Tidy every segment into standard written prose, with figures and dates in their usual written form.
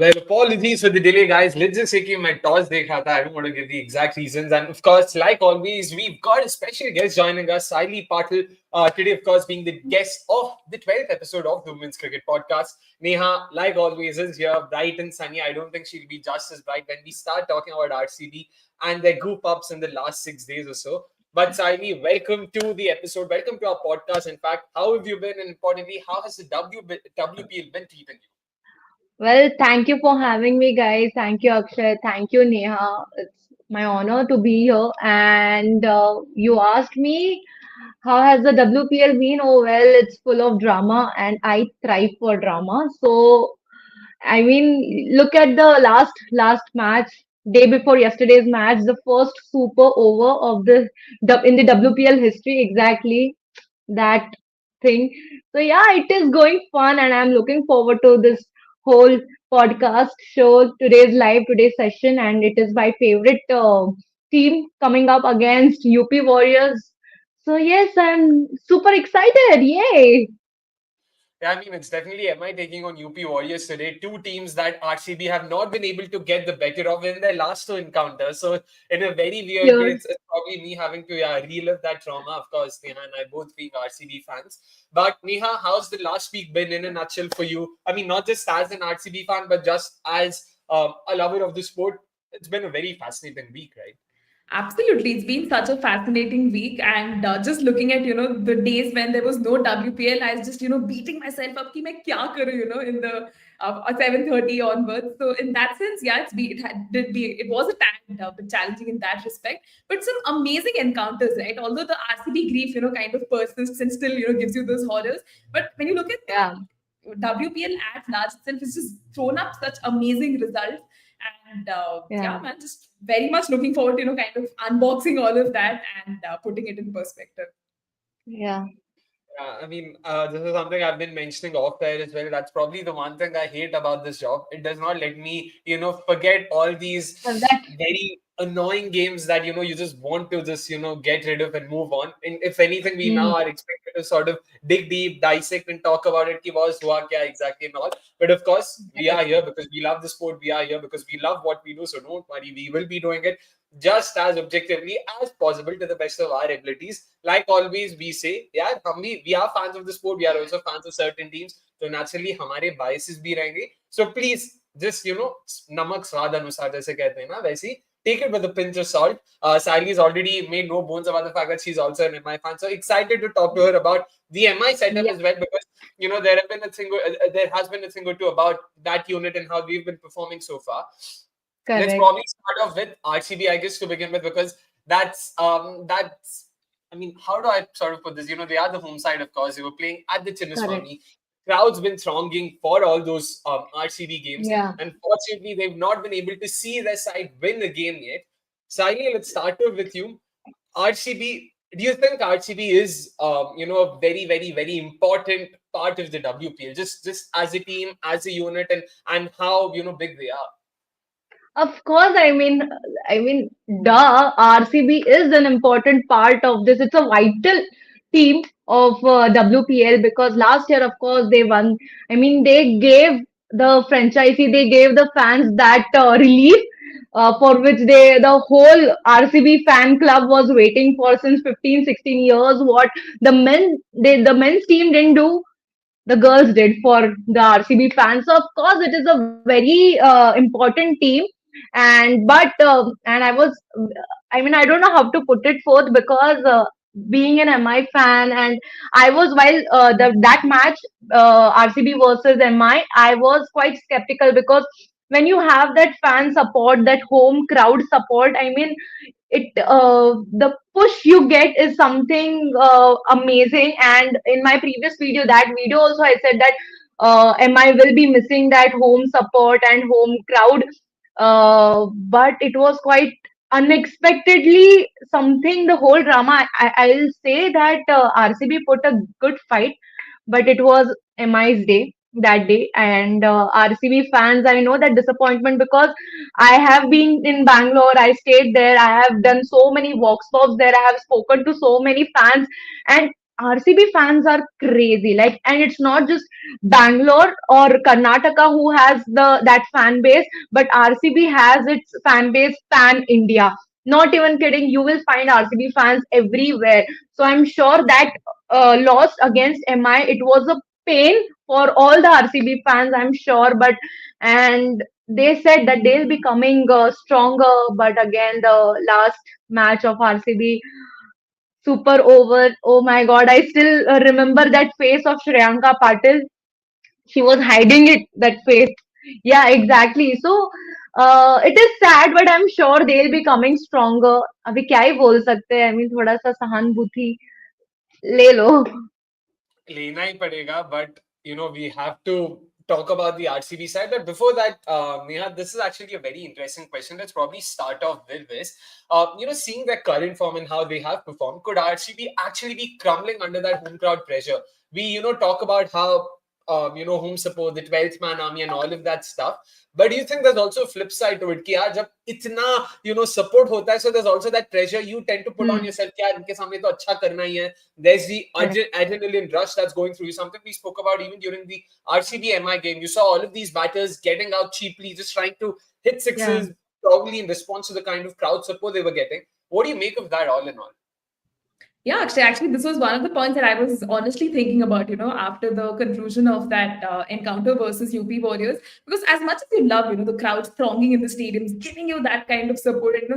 Well, apologies for the delay, guys. Let's just say कि मैं toss देख रहा था. I don't want to give the exact reasons. And of course, like always, we've got a special guest joining us, Sayli Patil. Today, of course, being the guest of the 12th episode of the Women's Cricket Podcast. Neha, like always, is here, bright and sunny. I don't think she'll be just as bright when we start talking about RCB and their group ups in the last 6 days or so. But Sayli, welcome to the episode. Welcome to our podcast. In fact, how have you been? And importantly, how has the WPL been treating you? Well, thank you for having me, guys. Thank you, Akshay. Thank you, Neha. It's my honor to be here. And you asked me, how has the WPL been? Oh, well, it's full of drama, and I thrive for drama. So, I mean, look at the last match, day before yesterday's match, the first super over of in the WPL history, exactly that thing. So yeah, it is going fun, and I'm looking forward to this whole podcast show, today's session, and it is my favorite team coming up against UP Warriors. So yes, I'm super excited. Yay! Yeah, I mean, it's definitely MI taking on UP Warriors today. Two teams that RCB have not been able to get the better of in their last two encounters. So, in a very weird way, Sure. it's probably me having to relive that trauma. Of course, Neha and I both being RCB fans. But, Neha, how's the last week been in a nutshell for you? I mean, not just as an RCB fan, but just as a lover of the sport. It's been a very fascinating week, right? Absolutely, it's been such a fascinating week, and just looking at the days when there was no WPL, I was just beating myself up कि मैं क्या करूँ in the 7:30 onwards. So in that sense, yeah, it was a tad bit challenging in that respect, but some amazing encounters, right? Although the RCB grief kind of persists and still gives you those horrors, but when you look at Yeah. the WPL at large itself, it's just thrown up such amazing results. And yeah, Yeah. man, just very much looking forward to kind of unboxing all of that and putting it in perspective. Yeah. Yeah, I mean, this is something I've been mentioning off there as well. That's probably the one thing I hate about this job. It does not let me, forget all these Well, that. very annoying games that, you just want to just, get rid of and move on. And if anything, we now Hmm. are expected to sort of dig deep, dissect, and talk about it, ki was hua kya exactly and all. But of course, we are here because we love the sport. We are here because we love what we do. So don't worry, we will be doing it just as objectively as possible to the best of our abilities. Like always, we say, yeah, we are fans of the sport. We are also fans of certain teams. So naturally, हमारे biases भी रहेंगे. So please, just नमक स्वाद अनुसार जैसे कहते हैं ना, वैसे ही take it with a pinch of salt. Sayli's already made no bones about the fact that she's also an MI fan. So excited to talk to her about the MI setup Yeah. as well, because there has been a thing or two about that unit and how we've been performing so far. Let's Correct. probably start off with RCB, I guess, to begin with, because that's I mean, how do I sort of put this? They are the home side, of course. They were playing at the Correct. Chinnaswamy. Crowd's been thronging for all those RCB games. Yeah. Unfortunately, they've not been able to see their side win a game yet. Saili, let's start off with you. RCB, do you think RCB is, a very, very, very important part of the WPL, just as a team, as a unit, and how, big they are? Of course, duh, RCB is an important part of this. It's a vital team of WPL because last year, of course, they won. They gave the franchisee, they gave the fans that relief for which the whole RCB fan club was waiting for since 15, 16 years. What the men's team didn't do, the girls did for the RCB fans. So of course, it is a very important team. And I don't know how to put it forth because being an MI fan, and I was while that match RCB versus MI was quite skeptical because when you have that fan support, that home crowd support, it the push you get is something amazing. And in my previous video, that video also I said that MI will be missing that home support and home crowd, but it was quite unexpectedly something. The whole drama, I'll say that RCB put a good fight, but it was MI's day that day. And RCB fans, I know that disappointment because I have been in Bangalore, I stayed there, I have done so many walks pops there, I have spoken to so many fans, and RCB fans are crazy. Like, and it's not just Bangalore or Karnataka who has that fan base, but RCB has its fan base pan India. Not even kidding. You will find RCB fans everywhere. So I'm sure that loss against MI, it was a pain for all the RCB fans. I'm sure, but and they said that they'll be coming stronger. But again, the last match of RCB, super over. Oh my God, I still remember that face of Shreyanka Patil. She was hiding it, that face. Yeah, exactly. So it is sad, but I'm sure they'll be coming stronger. अभी क्या ही बोल सकते हैं? I mean, थोड़ा सा सहानुभूति ले लो. लेना ही पड़ेगा, but we have to talk about the RCB side. But before that, Neha, this is actually a very interesting question. Let's probably start off with this. Seeing their current form and how they have performed, could RCB actually be crumbling under that home crowd pressure? We, talk about how, home support, the 12th man army and all of that stuff. But do you think there's also a flip side to it? कि यार जब इतना support होता है, so there's also that pressure you tend to put on yourself कि यार इनके सामने तो अच्छा करना ही है. There's the adrenaline rush that's going through you. Something we spoke about even during the RCB MI game. You saw all of these batters getting out cheaply, just trying to hit sixes, probably in response to the kind of crowd support they were getting. What do you make of that all in all? Yeah, actually, this was one of the points that I was honestly thinking about, after the conclusion of that encounter versus UP Warriors. Because as much as you love, the crowds thronging in the stadiums, giving you that kind of support, and,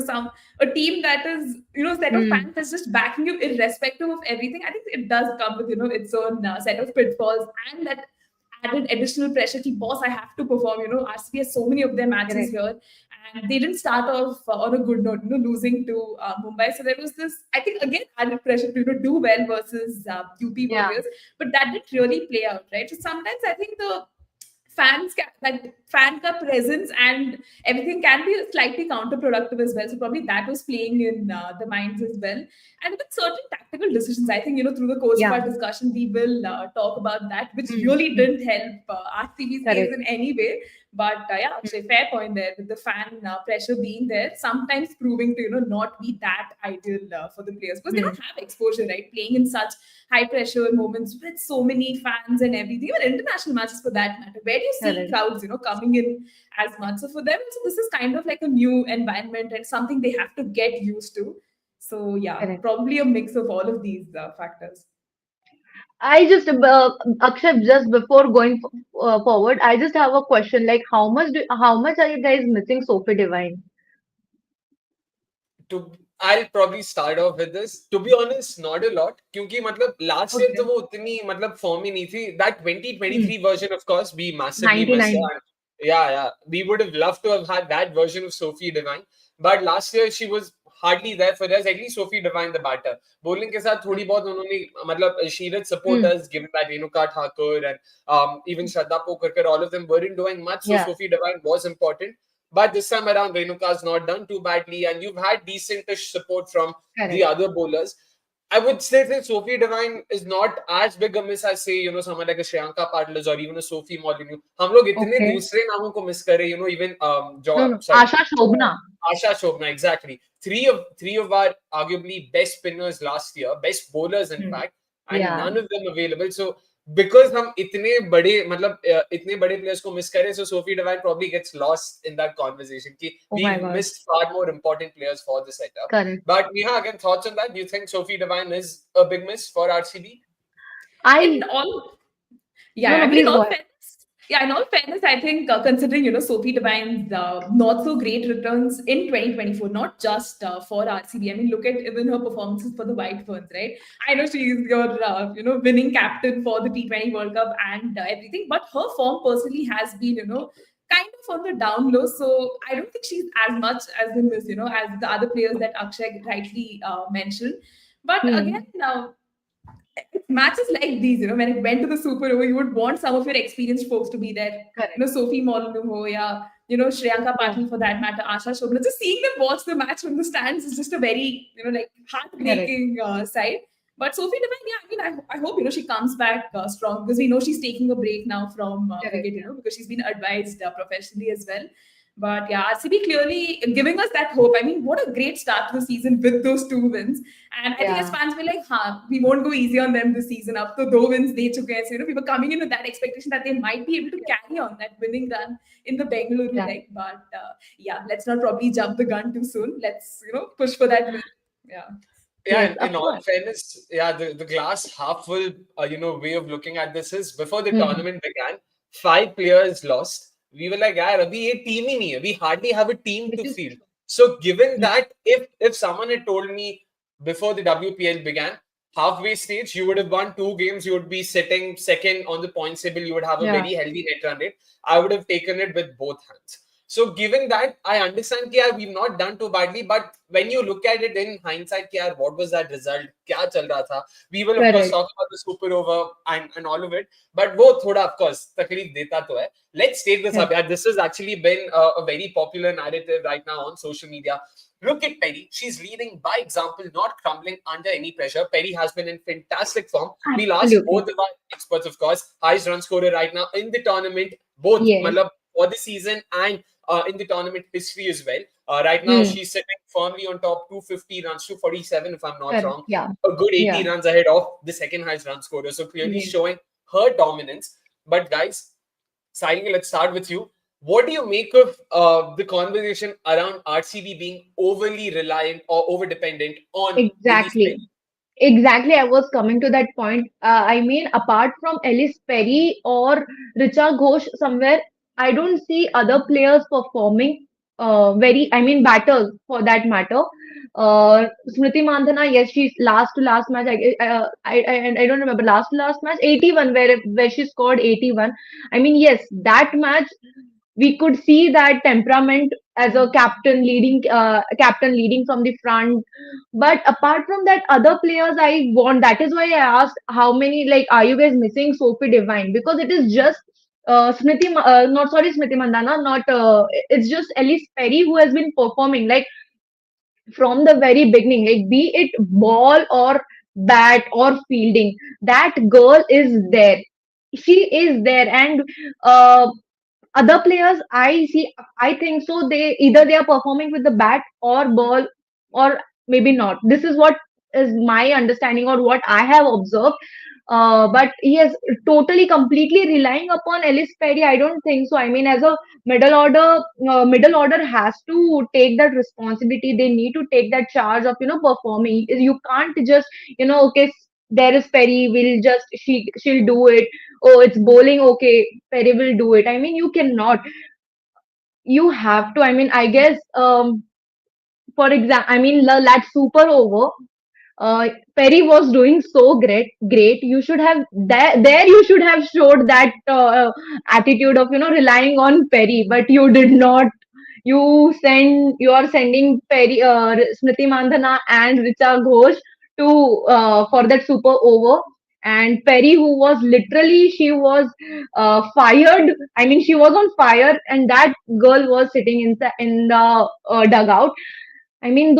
a team that is, set of fans that's just backing you irrespective of everything, I think it does come with, its own set of pitfalls and that added additional pressure. Ki, boss, I have to perform. RCB has so many of their matches here, and they didn't start off on a good note, losing to Mumbai. So there was this, I think, again, added pressure to do well versus UP Warriors, but that didn't really play out, right? So sometimes I think the fan ka presence and everything can be slightly counterproductive as well. So probably that was playing in the minds as well. And with certain tactical decisions, I think, through the course of our discussion, we will talk about that, which really didn't help RCB's case in any way. But yeah, Akshay, fair point there with the fan pressure being there, sometimes proving to not be that ideal for the players because they don't have exposure, right? Playing in such high pressure moments with so many fans and everything, even international matches for that matter. Where do you see crowds, coming in as much? So for them, so this is kind of like a new environment and something they have to get used to. So yeah, probably a mix of all of these factors. I just, Akshay, just before going forward, I just have a question. Like, how much are you guys missing Sophie Devine? I'll probably start off with this. To be honest, not a lot. क्योंकि मतलब last year तो वो उतनी मतलब form ही नहीं थी. That 2023 version, of course, we massively missed her. Yeah. We would have loved to have had that version of Sophie Devine. But last year she was hardly there for us. At least Sophie Devine, the batter. Bowling के साथ थोड़ी बहुत उन्होंने मतलब she did support us, given that Renuka Thakur and even Shraddha Pokarkar, all of them weren't doing much. So Sophie Devine was important. But this time around, Renuka's not done too badly, and you've had decentish support from the other bowlers. I would say that Sophie Devine is not as big a miss as, say, someone like a Shreyanka Patil or even a Sophie Molyneux. हम लोग इतने दूसरे नामों को miss कर रहे, even Asha Shobna. Asha Shobna, exactly. Three of our arguably best spinners last year, best bowlers in fact, and none of them available. So because हम इतने बड़े players को miss करें, so Sophie Devine probably gets lost in that conversation. We missed far more important players for the setup. Correct. But Neha, again, thoughts on that? Do you think Sophie Devine is a big miss for RCB? In all fairness, I think considering Sophie Devine's not so great returns in 2024, not just for RCB. I mean, look at even her performances for the White Ferns, right? I know she is your winning captain for the T20 World Cup and everything, but her form personally has been kind of on the down low. So I don't think she's as much as in this, as the other players that Akshay rightly mentioned. But again, matches like these, when it went to the Super Over, you would want some of your experienced folks to be there. Sophie Molyneux ho, Shreyanka Patil for that matter, Asha Shobna. Just seeing them watch the match from the stands is just a very, heartbreaking sight. But Sophie Devine, I hope, she comes back strong because we know she's taking a break now from cricket, because she's been advised professionally as well. But yeah, RCB clearly giving us that hope. I mean, what a great start to the season with those 2 wins. And I think as Yeah, fans were like, huh, we won't go easy on them this season. Up to 2 wins, they took us. We were coming in with that expectation that they might be able to carry on that winning run in the Bengaluru yeah, leg. But yeah, let's not probably jump the gun too soon. Let's, push for that win. Yeah. Yeah, yes, in of all course. fairness, yeah, the glass half full, way of looking at this is before the Hmm. tournament began, 5 players lost. We were like, yeah, abhi ye team hi nahi hai. We hardly have a team Which to is field. So given yeah, that, if someone had told me before the WPL began, halfway stage, you would have won 2 games, you would be sitting second on the points table, you would have a yeah, very healthy net run rate. I would have taken it with both hands. So given that, I understand that yeah, we've not done too badly, but when you look at it in hindsight, yeah, what was that result? Kya chal raha tha? We will of course correct. talk about the super over and all of it, but wo thoda of course takleef deta to hai. Let's take this Yes. up. Yeah, this has actually been a very popular narrative right now on social media. Look at Perry. She's leading by example, not crumbling under any pressure. Perry has been in fantastic form. We'll ask Absolutely. both of our experts, of course. Highest run scorer right now in the tournament, both Yes. malab, for the season and in the tournament history as well. Right now, Hmm. she's sitting firmly on top, 250 runs, 247, if I'm not Correct. wrong. Yeah. A good Yeah. 80 runs ahead of the second highest run scorer. So clearly Yes. showing her dominance. But guys, Sayli, let's start with you. What do you make of the conversation around RCB being overly reliant or over dependent on Ellyse Exactly. Perry? Exactly, I was coming to that point. I mean, apart from Ellyse Perry or Richa Ghosh, somewhere I don't see other players performing I mean, batters for that matter. Smriti Mandhana, yes, she's last to last match. I don't remember last to last match, 81, where she scored 81. I mean, yes, that match we could see that temperament as a captain leading from the front. But apart from that, other players I want. That is why I asked how many, like, are you guys missing Sophie Devine? Because it is just not sorry, Smriti Mandana, not it's just Ellyse Perry who has been performing like from the very beginning, like be it ball or bat or fielding. That girl is there. She is there, and uh, other players I think so they either they are performing with the bat or ball or maybe not. This is what is my understanding or what I have observed. But yes, totally completely relying upon Ellyse Perry, I don't think so. I mean, as a middle order has to take that responsibility. They need to take that charge of performing. You can't just okay, there is Perry, will just she'll do it. Oh, it's bowling, okay, Perry will do it. I mean, you cannot. You have to. I mean, I guess for example, I mean, that super over. Perry was doing so great. You should have there. You should have showed that attitude of relying on Perry, but you did not. You are sending Perry, Smriti Mandhana and Richa Ghosh to for that super over. And Perry, who was literally she was fired. I mean, she was on fire, and that girl was sitting in the dugout. I mean,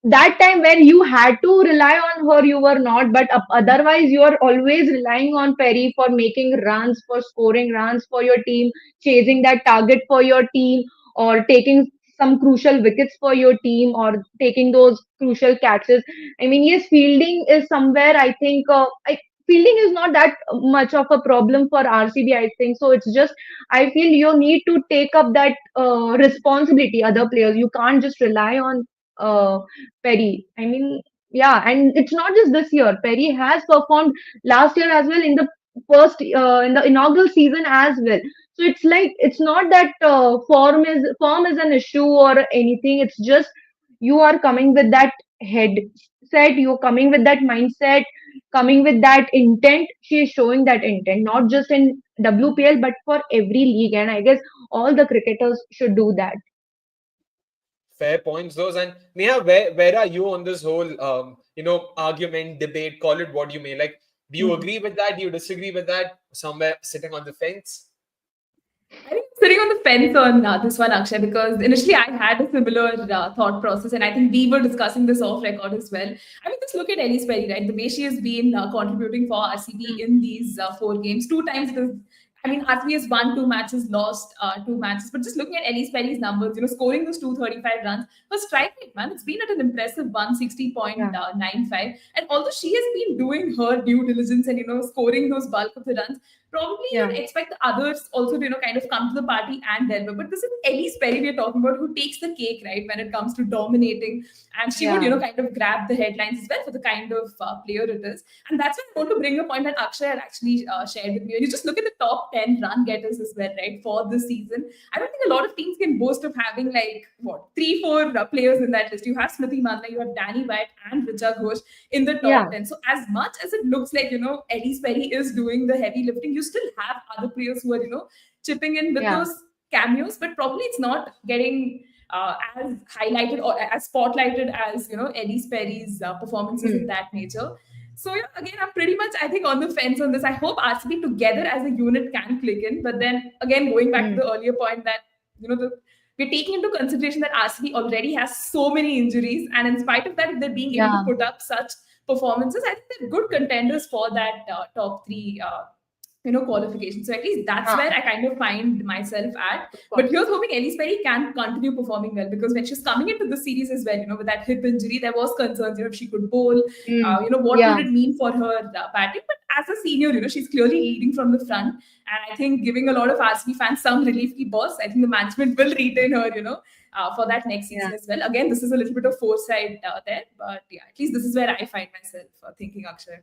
that time where you had to rely on her, you were not, but otherwise you are always relying on Perry for making runs, for scoring runs for your team, chasing that target for your team, or taking some crucial wickets for your team, or taking those crucial catches. I mean, yes, fielding is somewhere, I think fielding is not that much of a problem for RCB, I think so. It's just I feel you need to take up that responsibility, other players. You can't just rely on uh, Perry. I mean, yeah, and it's not just this year. Perry has performed last year as well in the in the inaugural season as well. So it's like it's not that form is an issue or anything. It's just you are coming with that head set. You're coming with that mindset, coming with that intent. She is showing that intent, not just in WPL but for every league. And I guess all the cricketers should do that. Fair points, those. And Neha, where are you on this whole argument, debate, call it what you may? Like, do you Hmm. agree with that? Do you disagree with that? Somewhere sitting on the fence? I think I'm sitting on the fence on this one, Akshay, because initially I had a similar thought process, and I think we were discussing this off record as well. I mean, just look at Ellyse Perry, right? The way she has been contributing for RCB in these 4 games, 2 times it is. I mean, RCB has won 2 matches, lost 2 matches. But just looking at Ellyse Perry's numbers, scoring those 235 runs, her strike rate, man, it's been at an impressive Yeah. 160.95. And although she has been doing her due diligence and, scoring those bulk of the runs, probably Yeah. you'd expect the others also to, kind of come to the party and deliver. But this is Ellyse Perry we're talking about, who takes the cake, right, when it comes to dominating. And she would, Yeah. kind of grab the headlines as well for the kind of player it is. And that's why I want to bring a point that Akshay had actually shared with me. And you just look at the top 10 run getters as well, right, for this season. I don't think a lot of teams can boast of having like, what, 3, 4 players in that list. You have Smriti Mandana, you have Danny White and Richa Ghosh in the top Yeah. 10. So as much as it looks like, Ellyse Perry is doing the heavy lifting, you still have other players who are, chipping in with Yeah. those cameos, but probably it's not getting as highlighted or as spotlighted as Ellyse Perry's performances of that nature. So yeah, again, I'm pretty much I think on the fence on this. I hope RCB together as a unit can click in, but then again going back to the earlier point that we're taking into consideration that RCB already has so many injuries, and in spite of that, if they're being able Yeah. to put up such performances, I think they're good contenders for that top three. Qualification. So at least that's Ah. where I kind of find myself at. Of But course. here's hoping Ellyse Perry can continue performing well, because when she's coming into the series as well, with that hip injury, there was concerns, if she could bowl, what Yeah. would it mean for her batting? But as a senior, she's clearly leading from the front. And I think giving a lot of RCB fans some relief, ki boss, I think the management will retain her, for that next season Yeah. as well. Again, this is a little bit of foresight there. But yeah, at least this is where I find myself thinking, Akshay.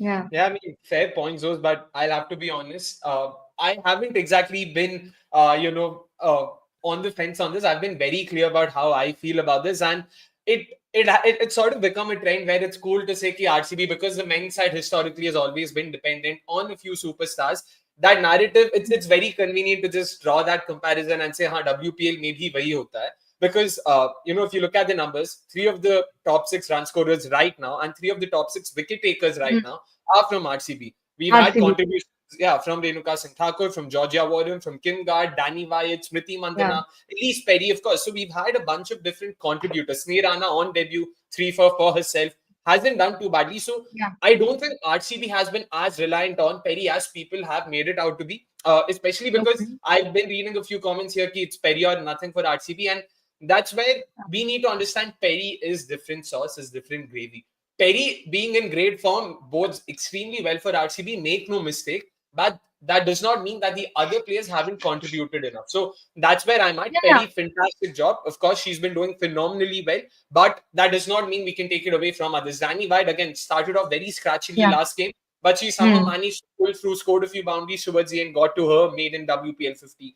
Yeah. Yeah, I mean, fair points, those, but I'll have to be honest. I haven't exactly been, on the fence on this. I've been very clear about how I feel about this, and it's sort of become a trend where it's cool to say ki RCB, because the men's side historically has always been dependent on a few superstars. That narrative, it's very convenient to just draw that comparison and say, "Ha, WPL maybe wahi hota hai." Because if you look at the numbers, 3 of the top 6 run scorers right now and 3 of the top 6 wicket takers right now are from RCB. We've had RCB. contributions, from Renuka Singh Thakur, from Georgia Warren, from Kim Gard, Danny White, Smriti Mandana, Ellyse Perry, of course. So we've had a bunch of different contributors. Sneha Rana on debut, 3 for herself, hasn't done too badly. So Yeah. I don't think RCB has been as reliant on Perry as people have made it out to be. Especially because Okay. I've been reading a few comments here ki it's Perry or nothing for RCB, and that's where we need to understand Perry is different sauce, is different gravy. Perry being in great form bodes extremely well for RCB, make no mistake, but that does not mean that the other players haven't contributed enough. So that's where I'm at. Yeah. Perry, fantastic job. Of course, she's been doing phenomenally well, but that does not mean we can take it away from others. Danny White, again, started off very scratchily Yeah. last game, but she somehow managed to pull through, scored a few boundaries towards the end, got to her maiden WPL 50.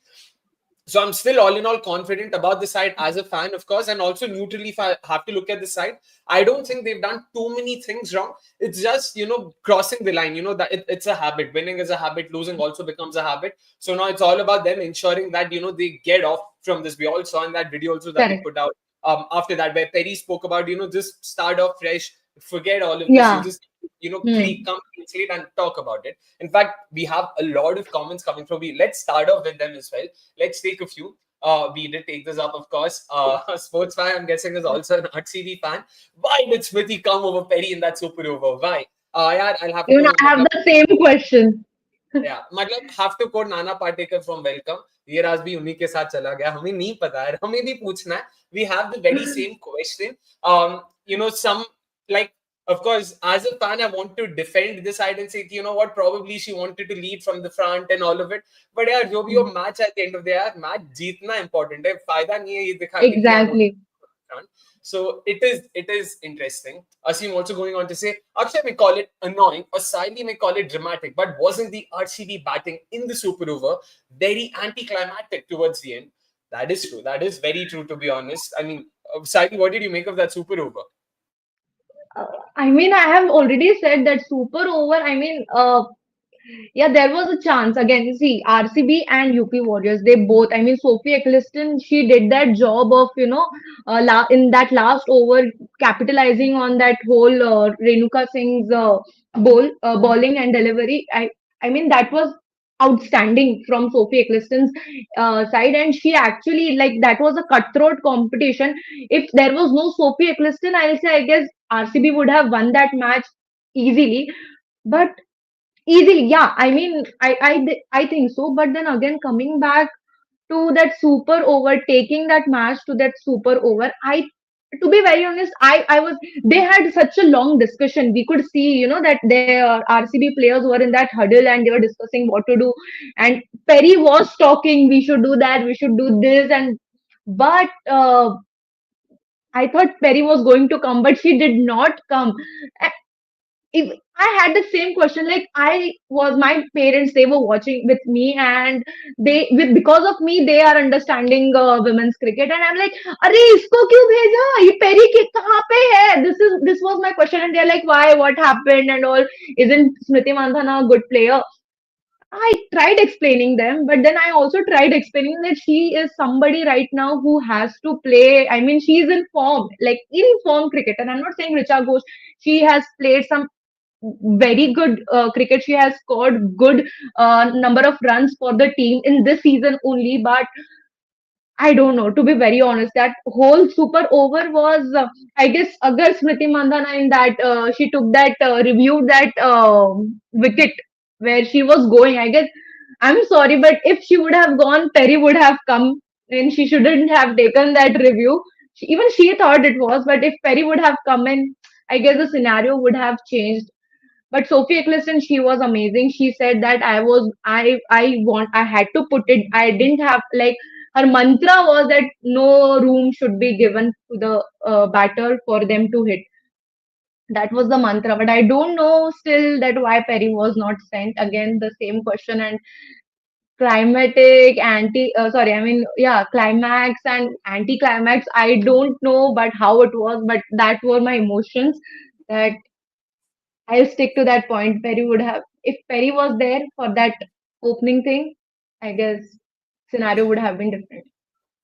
So I'm still all in all confident about the side as a fan, of course, and also neutrally, if I have to look at the side, I don't think they've done too many things wrong. It's just, crossing the line, that it's a habit. Winning is a habit, losing also becomes a habit. So now it's all about them ensuring that, they get off from this. We all saw in that video also that they Correct. put out after that, where Perry spoke about, just start off fresh, forget all of this. You Yeah. just, come clean slate and talk about it. In fact, we have a lot of comments coming from you. Let's start off with them as well. Let's take a few. We did take this up, of course. Sports fan, I'm guessing, is also an RCB fan. Why did Smriti come over Perry in that super over? Why? Yeah, I'll have to Even go. I have the same question. Yeah, मतलब have to quote Nana Patekar from Welcome. ये राज भी उन्हीं के साथ चला गया. हमें नहीं पता है. हमें भी पूछना है. We have the very same question. Some like. Of course, as a fan, I want to defend this side and say, what, probably she wanted to lead from the front and all of it. But yeah, जो भी हो match at the end of the day, match जीतना important है. फायदा नहीं है ये दिखा के कि हम Exactly. front. So it is interesting. Asim also going on to say, Akshay may call it annoying or Sayli may call it dramatic, but wasn't the RCB batting in the super over very anticlimactic towards the end? That is true. That is very true, to be honest. I mean, Sayli, what did you make of that super over? I mean, I have already said that super over. I mean, yeah, there was a chance. Again, see, RCB and UP Warriors, they both, I mean, Sophie Eccleston, she did that job of, in that last over, capitalizing on that whole Renuka Singh's bowling and delivery. I mean, that was outstanding from Sophie Eccleston's side. And she actually, like, that was a cutthroat competition. If there was no Sophie Eccleston, I'll say, I guess RCB would have won that match easily. But Easily, yeah. I mean, I think so. But then again, coming back to that super over, taking that match to that super over, to be very honest, I was, they had such a long discussion. We could see, that their RCB players were in that huddle and they were discussing what to do. And Perry was talking, we should do that, we should do this. And, but, I thought Perry was going to come, but she did not come. If I had the same question, like my parents, they were watching with me, and because of me, they are understanding women's cricket, and I'm like, "Arey, isko क्यों भेजा? ये Perry कहाँ पे है?" This was my question, and they're like, "Why? What happened?" and all. Isn't Smriti Mandhana a good player? I tried explaining them, but then I also tried explaining that she is somebody right now who has to play. I mean, she's in form, like in form cricket. And I'm not saying Richa Ghosh. She has played some very good cricket. She has scored good number of runs for the team in this season only. But I don't know. To be very honest, that whole super over was, I guess, agar Smriti Mandhana in that she took that reviewed that wicket where she was going. I guess, I'm sorry, but if she would have gone, Perry would have come, and she shouldn't have taken that review. Even she thought it was, but if Perry would have come in, I guess the scenario would have changed. But Sophie Eccleston, she was amazing. She said that I had to put it. I didn't have, like, her mantra was that no room should be given to the batter for them to hit. That was the mantra. But I don't know still that why Perry was not sent. Again, the same question. And climatic sorry, I mean, yeah, climax and anti-climax. I don't know, but how it was. But that were my emotions. That I'll stick to that point. Perry would have, if Perry was there for that opening thing, I guess scenario would have been different.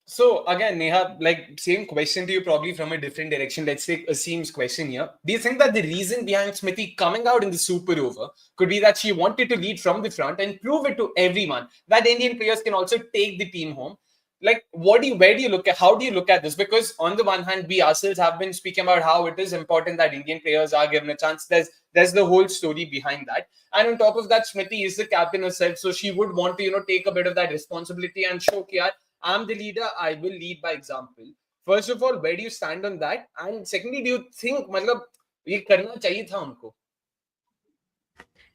So again, Neha, like same question to you, probably from a different direction. Let's take Asim's question here. Do you think that the reason behind Smithy coming out in the super over could be that she wanted to lead from the front and prove it to everyone that Indian players can also take the team home? Like, where do you look at, how do you look at this? Because on the one hand, we ourselves have been speaking about how it is important that Indian players are given a chance. There's the whole story behind that. And on top of that, Smithy is the captain herself, so she would want to, take a bit of that responsibility and show, yeah, I'm the leader, I will lead by example. First of all, where do you stand on that? And secondly, do you think मतलब ये करना चाहिए था उनको?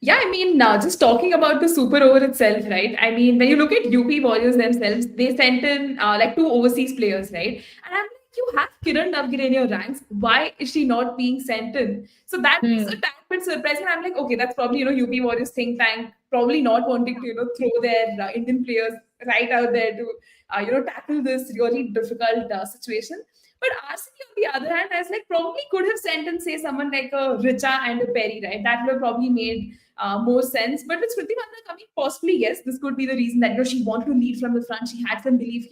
Yeah, I mean, just talking about the super over itself, right? I mean, when you look at UP Warriors themselves, they sent in like two overseas players, right? And I'm like, you have Kiran Navgir in your ranks. Why is she not being sent in? So that's a Hmm. tad bit surprising. I'm like, okay, that's probably, UP Warriors think tank, probably not wanting to, throw their Indian players right out there to, tackle this really difficult situation. But RCB, on the other hand, has like probably could have sent in, say, someone like a Richa and a Perry, right? That would have probably made more sense. But with Smriti Mandhana coming, possibly yes, this could be the reason that she wanted to lead from the front. She had some belief,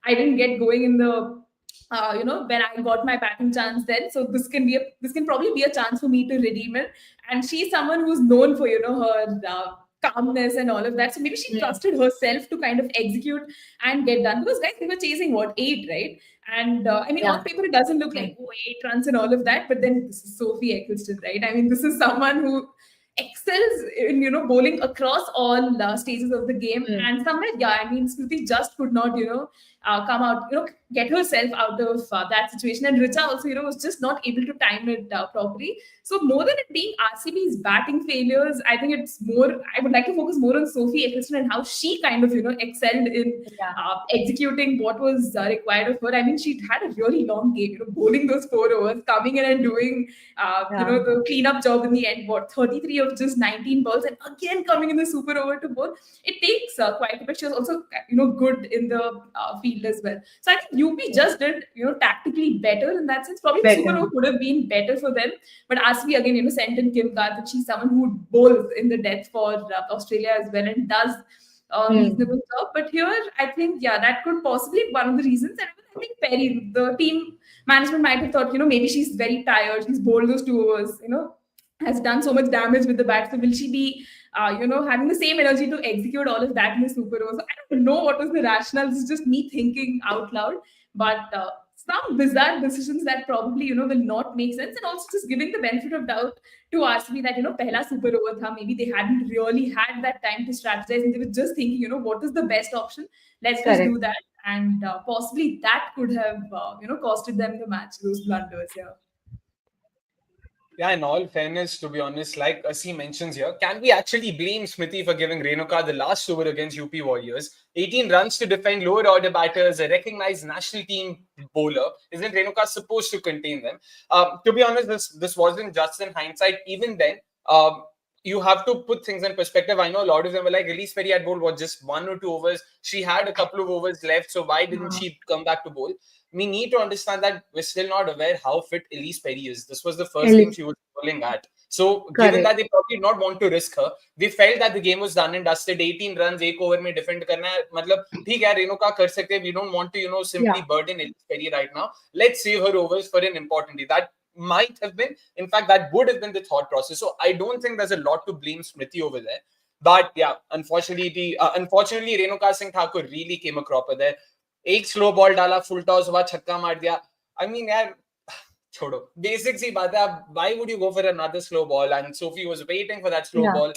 I didn't get going in the. When I got my batting chance, then so this can probably be a chance for me to redeem it. And she's someone who's known for her calmness and all of that. So maybe she Hmm. trusted herself to kind of execute and get done. Because guys, they were chasing what, 8, right? And I mean, Yeah. on paper, it doesn't look like 8 runs and all of that. But then this is Sophie Eccleston, right? I mean, this is someone who excels in bowling across all stages of the game. Hmm. And somewhere, yeah, I mean, Smriti just could not come out, get herself out of that situation. And Richa also, was just not able to time it properly. So more than it being RCB's batting failures, I think it's more. I would like to focus more on Sophie Eccleston and how she kind of excelled in Yeah. executing what was required of her. I mean, she had a really long game, bowling those 4 overs, coming in and doing Yeah. the cleanup job in the end. What, 33 of just 19 balls, and again coming in the super over to bowl. It takes quite a bit. She was also good in the field as well. So I think UP just did tactically better in that sense. Probably the super Better. over could have been better for them, but RCB again sent in Kim Karthik. She's someone who bowls in the death for Australia as well and does a Hmm. reasonable job. But here, I think, yeah, that could possibly be one of the reasons. And I think Perry, the team management might have thought, maybe she's very tired. She's bowled those 2 overs, has done so much damage with the bat. So will she be, having the same energy to execute all of that in the super over? So I don't know what was the rationale. This is just me thinking out loud. But some bizarre decisions that probably will not make sense, and also just giving the benefit of doubt to RCB that pehla super over tha, maybe they hadn't really had that time to strategize and they were just thinking what is the best option, let's just Correct. do that, and possibly that could have costed them the match, those blunders. Yeah. Yeah, in all fairness, to be honest, like Asi mentions here, can we actually blame Smriti for giving Renuka the last over against UP Warriors? 18 runs to defend lower order batters, a recognized national team bowler. Isn't Renuka supposed to contain them? To be honest, this wasn't just in hindsight. Even then, you have to put things in perspective. I know a lot of them were like, Ellyse Perry had bowled was just 1 or 2 overs. She had a couple of overs left, so why didn't Uh, she come back to bowl? We need to understand that we're still not aware how fit Ellyse Perry is. This was the first game Ellis, she was bowling at. So, given correct. that they probably did not want to risk her, they felt that the game was done and dusted. 18 runs, एक over में defend करना है. मतलब ठीक है, रेणुका कर सकते हैं. We don't want to, Yeah, simply burden Ellyse Perry right now. Let's save her overs for an important day. That might have been, in fact, that would have been the thought process. So, I don't think there's a lot to blame Smriti over there. But yeah, unfortunately, Renuka Singh Thakur really came a cropper there. एक slow ball डाला, full toss हुआ, छक्का मार दिया. I mean यार, छोड़ो, basic सी बात है. Why would you go for another slow ball? And Sophie was waiting for that slow yeah, ball.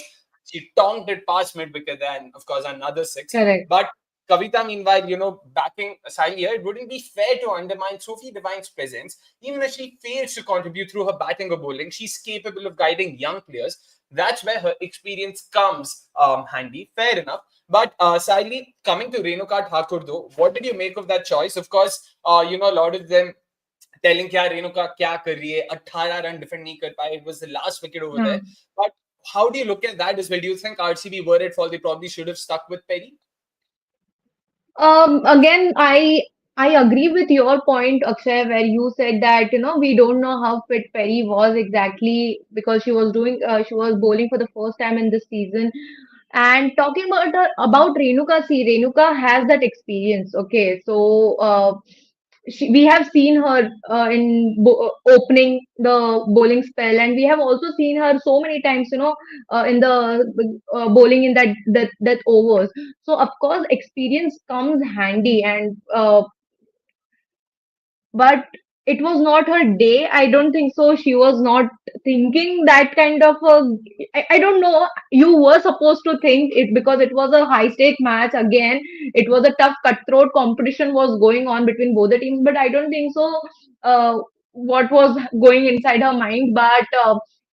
She tonked it past mid wicket there, and of course another six. correct. But Kavita, meanwhile, backing Sayli here, it wouldn't be fair to undermine Sophie Devine's presence. Even if she fails to contribute through her batting or bowling, she's capable of guiding young players. That's where her experience comes handy. Fair enough. But Sayli, coming to Renuka Thakur though, what did you make of that choice? Of course, a lot of them telling क्या रेणुका क्या कर रही है, 18 run defend नहीं कर पाए. It was the last wicket over there. Hmm. But how do you look at that as well? Do you think RCB were at fault? They probably should have stuck with Perry. Again, I agree with your point, Akshay, where you said that we don't know how fit Perry was exactly because she was bowling for the first time in this season. And talking about Renuka, see, Renuka has that experience. Okay, so we have seen her in opening the bowling spell, and we have also seen her so many times, in the bowling in that overs. So of course, experience comes handy, and but it was not her day. I don't think so. She was not thinking that kind of I don't know. You were supposed to think it because it was a high stake match. Again, it was a tough cutthroat competition was going on between both the teams, but I don't think so. What was going inside her mind? But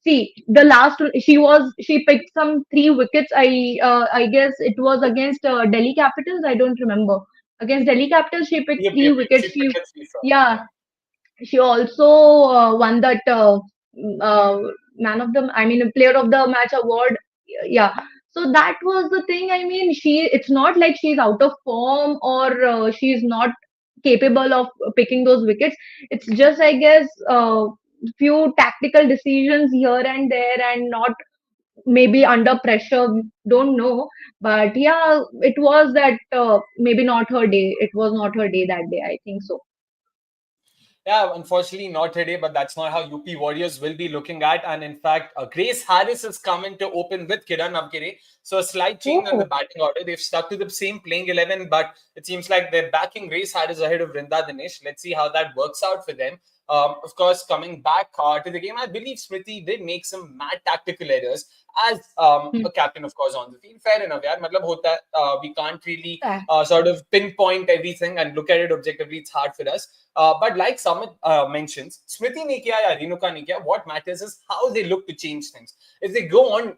see, the last she picked some 3 wickets. I guess it was against Delhi Capitals. I don't remember. Against Delhi Capitals, she picked Yep, three yep, yep. wickets. She picked a three from. Yeah, Yeah. she also won that man of the, I mean, player of the match award. Yeah. So that was the thing. I mean, it's not like she's out of form or she's not capable of picking those wickets. It's just, I guess, few tactical decisions here and there and not maybe under pressure. Don't know. But yeah, it was that maybe not her day. It was not her day that day. I think so. Yeah, unfortunately not today, but that's not how UP Warriors will be looking at. And in fact, Grace Harris has come in to open with Kiran Navgire. So a slight change in the Oh, batting order. They've stuck to the same playing 11, but it seems like they're backing Grace Harris ahead of Vrinda Dinesh. Let's see how that works out for them. Of course, coming back to the game, I believe Smriti did make some mad tactical errors as hmm. a captain, of course, on the field. Fair enough, yaar. Matlab hota hai, we can't really Yeah. sort of pinpoint everything and look at it objectively. It's hard for us. But like Samit mentions, Smriti ne kiya ya Renuka ne kiya, what matters is how they look to change things. If they go on,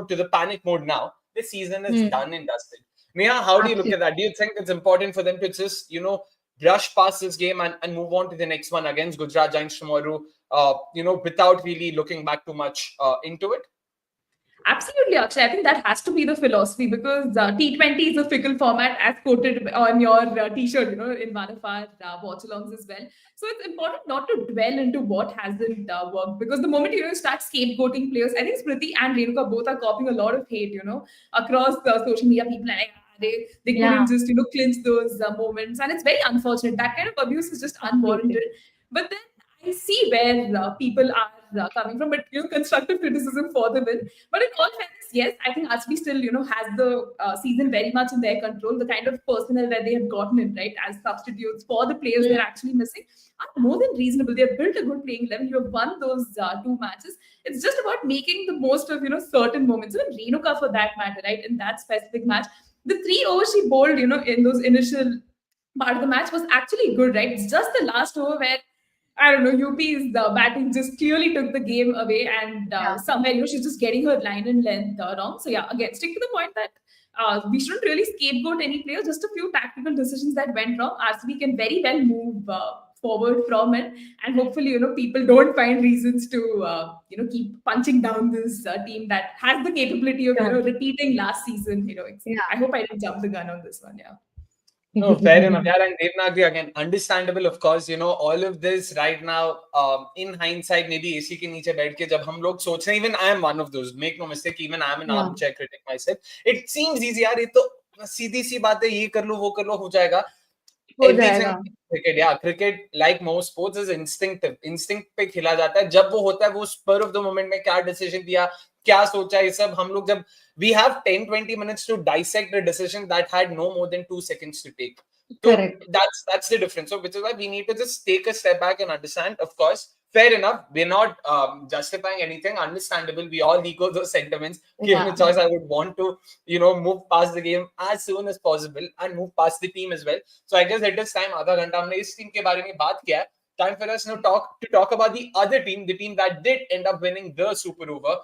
to the panic mode now, this season is Hmm. done and dusted. Neha, how do you look Absolutely. at that? Do you think it's important for them to just, brush past this game and move on to the next one against Gujarat Giants tomorrow, without really looking back too much into it? Absolutely, Akshay. I think that has to be the philosophy because T20 is a fickle format, as quoted on your T-shirt, in one of our watch-alongs as well. So it's important not to dwell into what hasn't worked because the moment you start scapegoating players, I think Smriti and Renuka both are copying a lot of hate, across social media. People are like, they Yeah, couldn't just clinch those moments, and it's very unfortunate. That kind of abuse is just absolutely. unwarranted. But then I see where people are coming from, but constructive criticism for the win. But in all fairness, yes, I think RCB still has the season very much in their control. The kind of personnel that they have gotten in, right, as substitutes for the players they're actually missing are more than reasonable. They have built a good playing 11. You have won those two matches. It's just about making the most of certain moments. Even Renuka, for that matter, right, in that specific match, the 3 overs she bowled, in those initial part of the match was actually good, right? It's just the last over where I don't know, UP's batting just clearly took the game away, and Yeah. somewhere she's just getting her line and length wrong. So yeah, again, stick to the point that we shouldn't really scapegoat any player. Just a few tactical decisions that went wrong. RCB can very well move forward from it, and hopefully people don't find reasons to keep punching down this team that has the capability of Sure. repeating last season. Yeah. I hope I didn't jump the gun on this one. Yeah. No, fair enough. Yeah, and Devnagri again, understandable, of course. All of this right now, in hindsight, maybe AC के नीचे बैठ के जब हम लोग सोच रहे हैं, even I am one of those. Make no mistake, even I am an Yeah. armchair critic myself. It seems easy, यार. ये तो सीधी सी बात है. ये कर लो, वो कर लो, हो जाएगा. हो Everything जाएगा. cricket, yeah, cricket like most sports is instinctive. Instinct पे खेला जाता है. जब वो होता है, वो spur of the moment में क्या decision दिया, क्या सोचा, ये सब हम लोग जब we have 10-20 minutes to dissect a decision that had no more than 2 seconds to take. So Correct. that's the difference. So which is why we need to just take a step back and understand. Of course, fair enough. We're not justifying anything. Understandable. We all echo those sentiments. Given Yeah. a choice, I would want to, move past the game as soon as possible and move past the team as well. So I guess at this time, आधा घंटा हमने इस team के बारे में बात किया है. Time for us now to talk about the other team, the team that did end up winning the Super Over.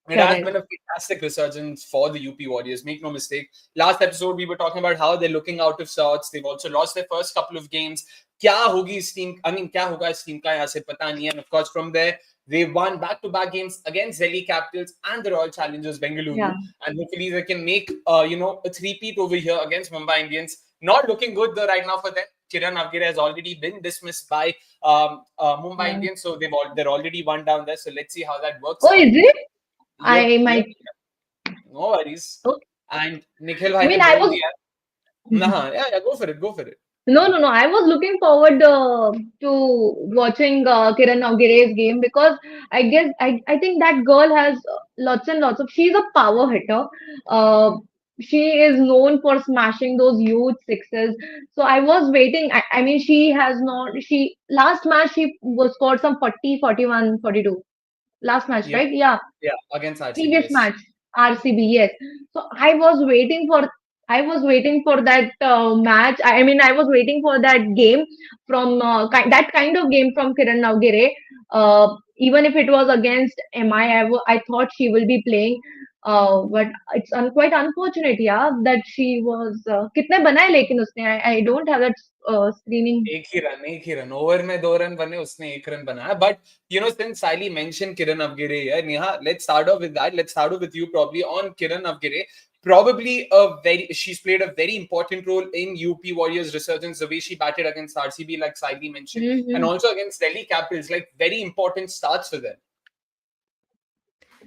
It has been a fantastic resurgence for the UP Warriors. Make no mistake. Last episode, we were talking about how they're looking out of sorts. They've also lost their first couple of games. क्या होगी इस team? I mean, क्या होगा इस team का यहाँ से पता नहीं है. And of course, from there, they won back-to-back games against Delhi Capitals and the Royal Challengers Bengaluru. Yeah. And hopefully, they can make a three-peat over here against Mumbai Indians. Not looking good though right now for them. Kiran Avgire has already been dismissed by Mumbai Indians, so they're already one down there. So let's see how that works. Oh, is it? I Yep, might. no worries. Okay. And Nikhil I bhai mean, ne I bol was. diya. Nah, yeah, go for it. No. I was looking forward to watching Kiran Avgire's game because I guess I think that girl has lots and lots of. She's a power hitter. Uh, she is known for smashing those huge sixes. So I was waiting. I mean, she has not. She last match she was scored some 40, 41, 42. Last match, Yep. right? Yeah. Yeah, against RCB, Previous yes. match, RCB, yes. So I was waiting for that match. I mean, I was waiting for that game from that kind of game from Kiran Navgire. Even if it was against I thought she will be playing. But it's quite unfortunate, yeah, that she was. कितने बनाए लेकिन उसने I don't have that screening. एक ही run over में 2 run बने, उसने 1 run बनाया. But since Sayli mentioned Kiran Avgire here, Neha, let's start off with that. Let's start off with you probably on Kiran Avgire. Probably she's played a very important role in UP Warriors resurgence, the way she batted against RCB, like Sayli mentioned, and also against Delhi Capitals, like very important starts for them.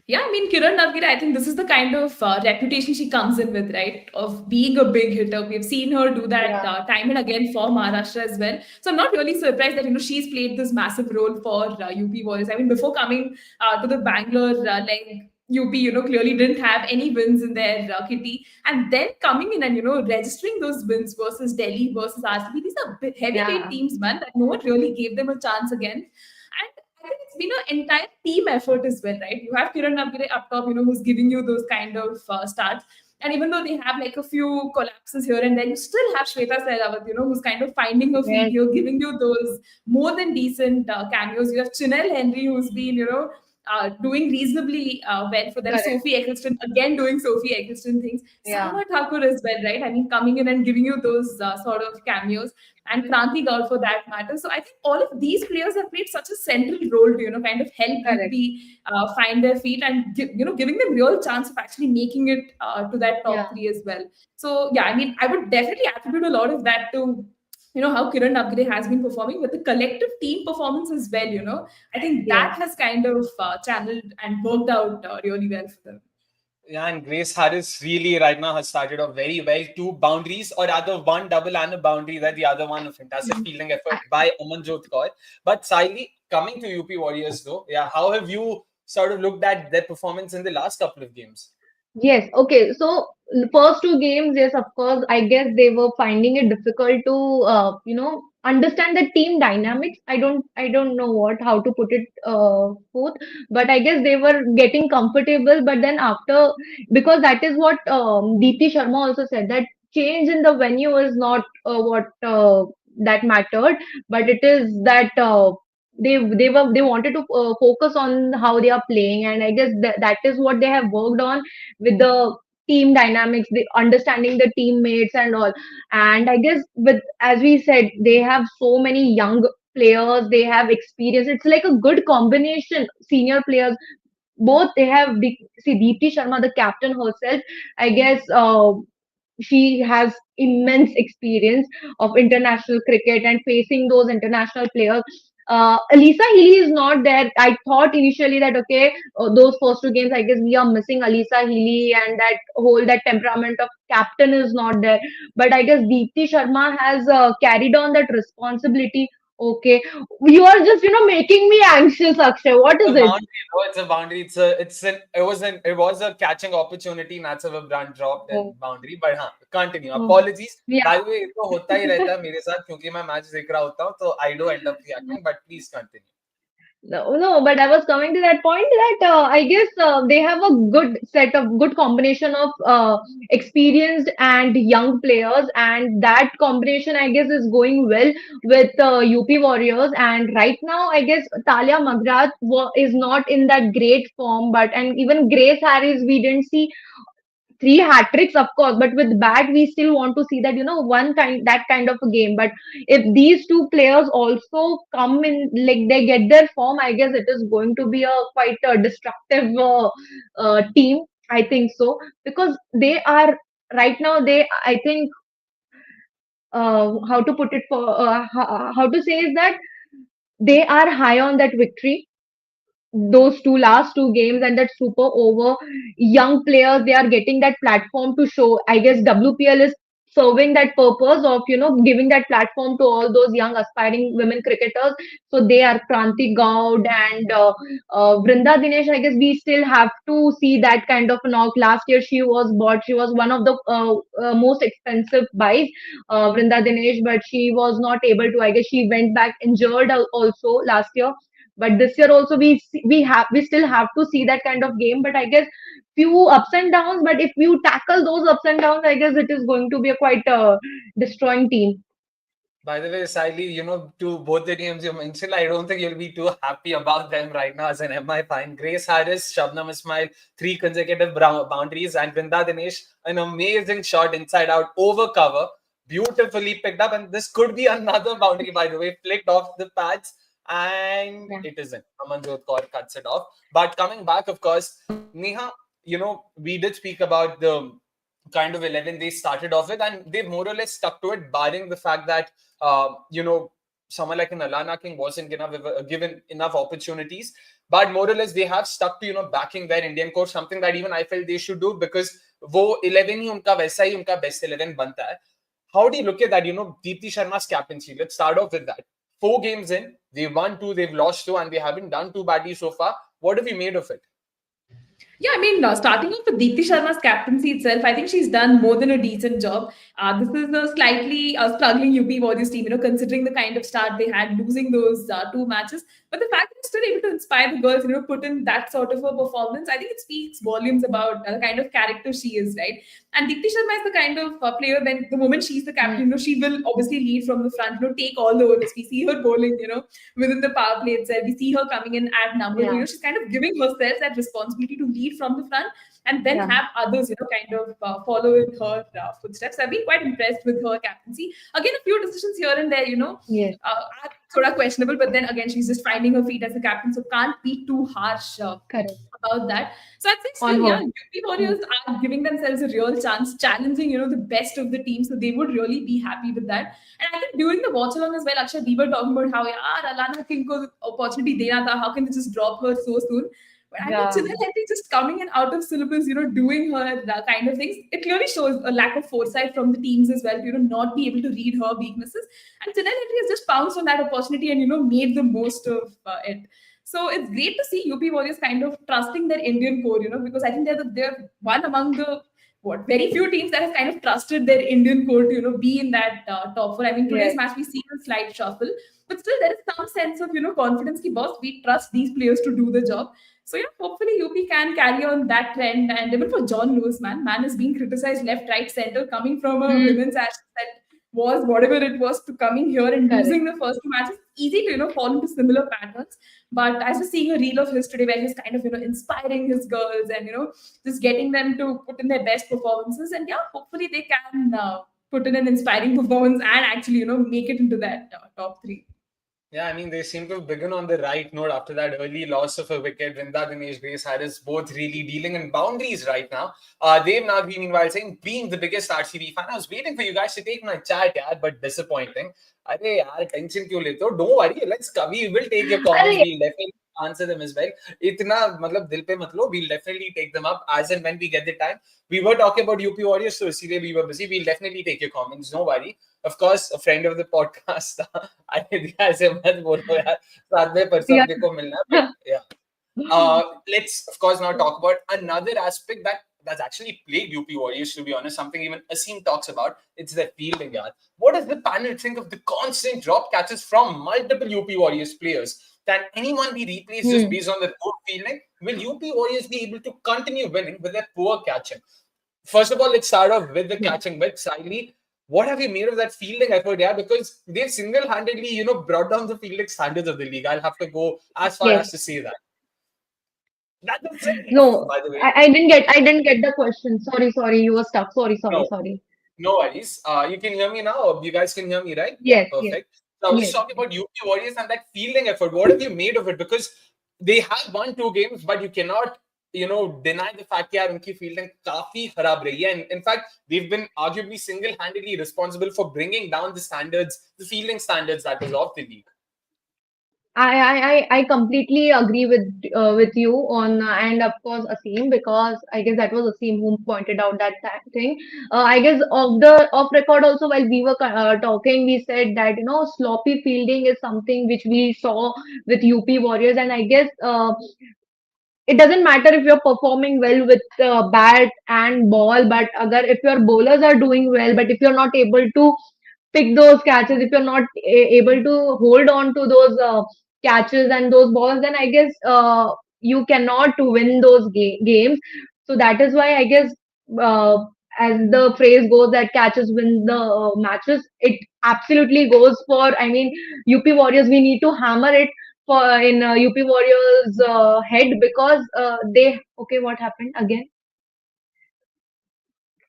Yeah, I mean, Kiran Navgire, I think this is the kind of reputation she comes in with, right? Of being a big hitter. We've seen her do that time and again for Maharashtra as well. So I'm not really surprised that, she's played this massive role for UP Warriors. I mean, before coming to the Bangalore UP, clearly didn't have any wins in their kitty. And then coming in and, registering those wins versus Delhi versus RCB. These are heavyweight teams, man, that no one really gave them a chance again. And I think it's been an entire team effort as well, right? You have Kiran Navgire up top, who's giving you those kind of starts. And even though they have like a few collapses here and there, you still have Shweta Sehrawat, who's kind of finding her feet here, giving you those more than decent cameos. You have Chinel Henry, who's been, doing reasonably well for them. Correct. Sophie Eccleston, again doing Sophie Eccleston things. Yeah. Sarma Thakur as well, right? I mean, coming in and giving you those sort of cameos. And Kranti Gaur for that matter. So I think all of these players have played such a central role to, kind of help UP find their feet and, giving them real chance of actually making it to that top 3 as well. So, yeah, I mean, I would definitely attribute a lot of that to how Kiran Navgire has been performing, with the collective team performance as well, I think that has kind of channeled and worked out really well for them. Yeah, and Grace Harris really right now has started off very well. 2 boundaries, or rather 1 double and a boundary, that the other one a fantastic fielding effort by Amanjot Kaur. But Sayli, coming to UP Warriors though, yeah, how have you sort of looked at their performance in the last couple of games? Yes, okay. So the first two games, yes, of course, I guess they were finding it difficult to, understand the team dynamics. I don't know how to put it forth, but I guess they were getting comfortable. But then after, because that is what Deepti Sharma also said, that change in the venue is not what that mattered, but it is that they wanted to focus on how they are playing, and I guess that is what they have worked on with the team dynamics, the understanding the teammates and all. And I guess with, as we said, they have so many young players, they have experience. It's like a good combination. Senior players, both they have. See, Deepti Sharma, the captain herself, I guess. She has immense experience of international cricket and facing those international players. Alisa Healy is not there. I thought initially that okay, those first two games, I guess we are missing Alisa Healy, and that temperament of captain is not there. But I guess Deepti Sharma has carried on that responsibility. Okay, you are just making me anxious, Akshay. What A is it? boundary, no, it's a boundary. It was a catching opportunity. That's a brand dropped and Oh, boundary. But हाँ, continue. oh. Apologies. Yeah. By the way, ये तो होता ही रहता है मेरे साथ क्योंकि मैं मैच देख रहा होता हूँ तो I do end up reacting. But please continue. No, no, but I was coming to that point that I guess they have a good combination of experienced and young players, and that combination I guess is going well with UP Warriors. And right now, I guess Talia Magrat is not in that great form, but and even Grace Harris, we didn't see three hat tricks, of course, but with bat we still want to see that one kind of a game. But if these two players also come in, like they get their form, I guess it is going to be a quite a destructive team. I think so, because they are right now. I think how to put it for how to say is that they are high on that victory, those two last two games and that super over. Young players, they are getting that platform to show. I guess WPL is serving that purpose of giving that platform to all those young aspiring women cricketers. So they are Kranti Gaud and Vrinda Dinesh. I guess we still have to see that kind of a knock. Last year she was one of the most expensive buys, Vrinda Dinesh, but she was not able to. I guess she went back injured also last year. But this year also we still have to see that kind of game. But I guess few ups and downs. But if you tackle those ups and downs, I guess it is going to be a quite destroying team. By the way, Sayli, to both the teams you mentioned, I don't think you'll be too happy about them right now as an MI fan. Grace Harris, Shabnam Ismail, three consecutive boundaries, and Vrinda Dinesh, an amazing shot inside out over cover, beautifully picked up. And this could be another boundary, by the way, flicked off the pads, and Yeah. it isn't. Amanjot Kaur cuts it off. But coming back, of course, Neha, we did speak about the kind of 11 they started off with, and they've more or less stuck to it, barring the fact that someone like an Alana King wasn't given enough opportunities. But more or less, they have stuck to backing their Indian coach, something that even I felt they should do, because वो 11 ही उनका वैसा ही उनका best 11 बनता है. How do you look at that? Deepti Sharma's captaincy. Let's start off with that. 4 games in, they've won 2, they've lost 2, and they haven't done too badly so far. What have you made of it? Yeah, I mean, starting off with Deepti Sharma's captaincy itself, I think she's done more than a decent job. This is a slightly struggling UP Warriors team, considering the kind of start they had, losing those 2 matches. But the fact that they're still able to inspire the girls, put in that sort of a performance, I think it speaks volumes about the kind of character she is, right? And Deepti Sharma is the kind of player, when the moment she's the captain, she will obviously lead from the front, take all the onus. We see her bowling, within the power play itself. We see her coming in at numbers. Yeah. She's kind of giving herself that responsibility to lead from the front and then Yeah. have others, kind of follow in her footsteps. I've been quite impressed with her captaincy. Again, a few decisions here and there, Yes. are sort of questionable, but then again, she's just finding her feet as a captain, so can't be too harsh Correct. about that. So I'd say On still, her. yeah, UP Warriors are giving themselves a real chance, challenging, the best of the team. So they would really be happy with that. And I think during the watch along as well, Akshay, we were talking about how, Alana King ko opportunity dena tha. How can they just drop her so soon? But I mean, Yeah. Chennai Hetty just coming in out of syllabus, doing her kind of things, it clearly shows a lack of foresight from the teams as well, not be able to read her weaknesses. And Chennai Hetty has just pounced on that opportunity and, made the most of it. So it's great to see UP Warriors kind of trusting their Indian core, because I think they're one among the very few teams that have kind of trusted their Indian core to be in that top four. I mean, today's Yes. match we see a slight shuffle, but still there is some sense of confidence. Ki boss, we trust these players to do the job. So yeah, hopefully UP can carry on that trend. And even for John Lewis, man is being criticized left, right, center, coming from a Hmm. women's ashes that was whatever it was to coming here and Correct. losing the first two matches. Easy to fall into similar patterns. But I was just seeing a reel of his today where he's kind of inspiring his girls and just getting them to put in their best performances. And yeah, hopefully they can put in an inspiring performance and actually make it into that top three. Yeah, I mean, they seem to begin on the right note after that early loss of a wicket. Vrinda Dinesh, Grace Harris, both really dealing in boundaries right now. They've now been, meanwhile, saying, being the biggest RCB fan, I was waiting for you guys to take my chat, yeah, but disappointing. Arey, yaar, tension kyun leते हो? Don't worry, we will take your comments. अरे We'll definitely answer them as well. इतना मतलब दिल पे मत लो. We'll definitely take them up as and when we get the time. We were talking about UP Warriors, so इसीलिए we were busy. We'll definitely take your comments. No worry. Of course, a friend of the podcast. ऐसे मत बोलो यार. साथ में परसों yeah. अपने को मिलना. But yeah. Let's of course now talk about another aspect that's actually plagued UP Warriors, to be honest, something even Asim talks about. It's the fielding yard. What does the panel think of the constant drop catches from multiple UP Warriors players? Can anyone be replaced just Hmm. based on their poor fielding? Will UP Warriors be able to continue winning with their poor catching? First of all, let's start off with the Yeah. catching bit. Sayli, what have you made of that fielding effort? Yeah, because they've single-handedly, brought down the fielding standards of the league. I'll have to go as far Yes. as to say that. That's it, No, by the way. I didn't get the question. Sorry. You were stuck. No, Sorry. no worries. You can hear me now. You guys can hear me, right? Yeah, Yes. Yes. perfect. So I was just Yes. talking about UP Warriors and that fielding effort. What have you made of it? Because they have won 2 games, but you cannot, deny the fact that उनकी fielding काफी खराब रही है. And in fact, they've been arguably single-handedly responsible for bringing down the standards, the fielding standards that is of the league. I completely agree with you on and of course Asim, because I guess that was Asim who pointed out that thing. I guess off record also, while we were talking, we said that sloppy fielding is something which we saw with UP Warriors, and I guess it doesn't matter if you're performing well with bat and ball, but if your bowlers are doing well, but if you're not able to pick those catches, if you're not able to hold on to those catches and those balls, then I guess you cannot win those games. So that is why I guess, uh, as the phrase goes, that catches win the matches. It absolutely goes for. I mean, UP Warriors. We need to hammer it for in UP Warriors head, because they. Okay, what happened again?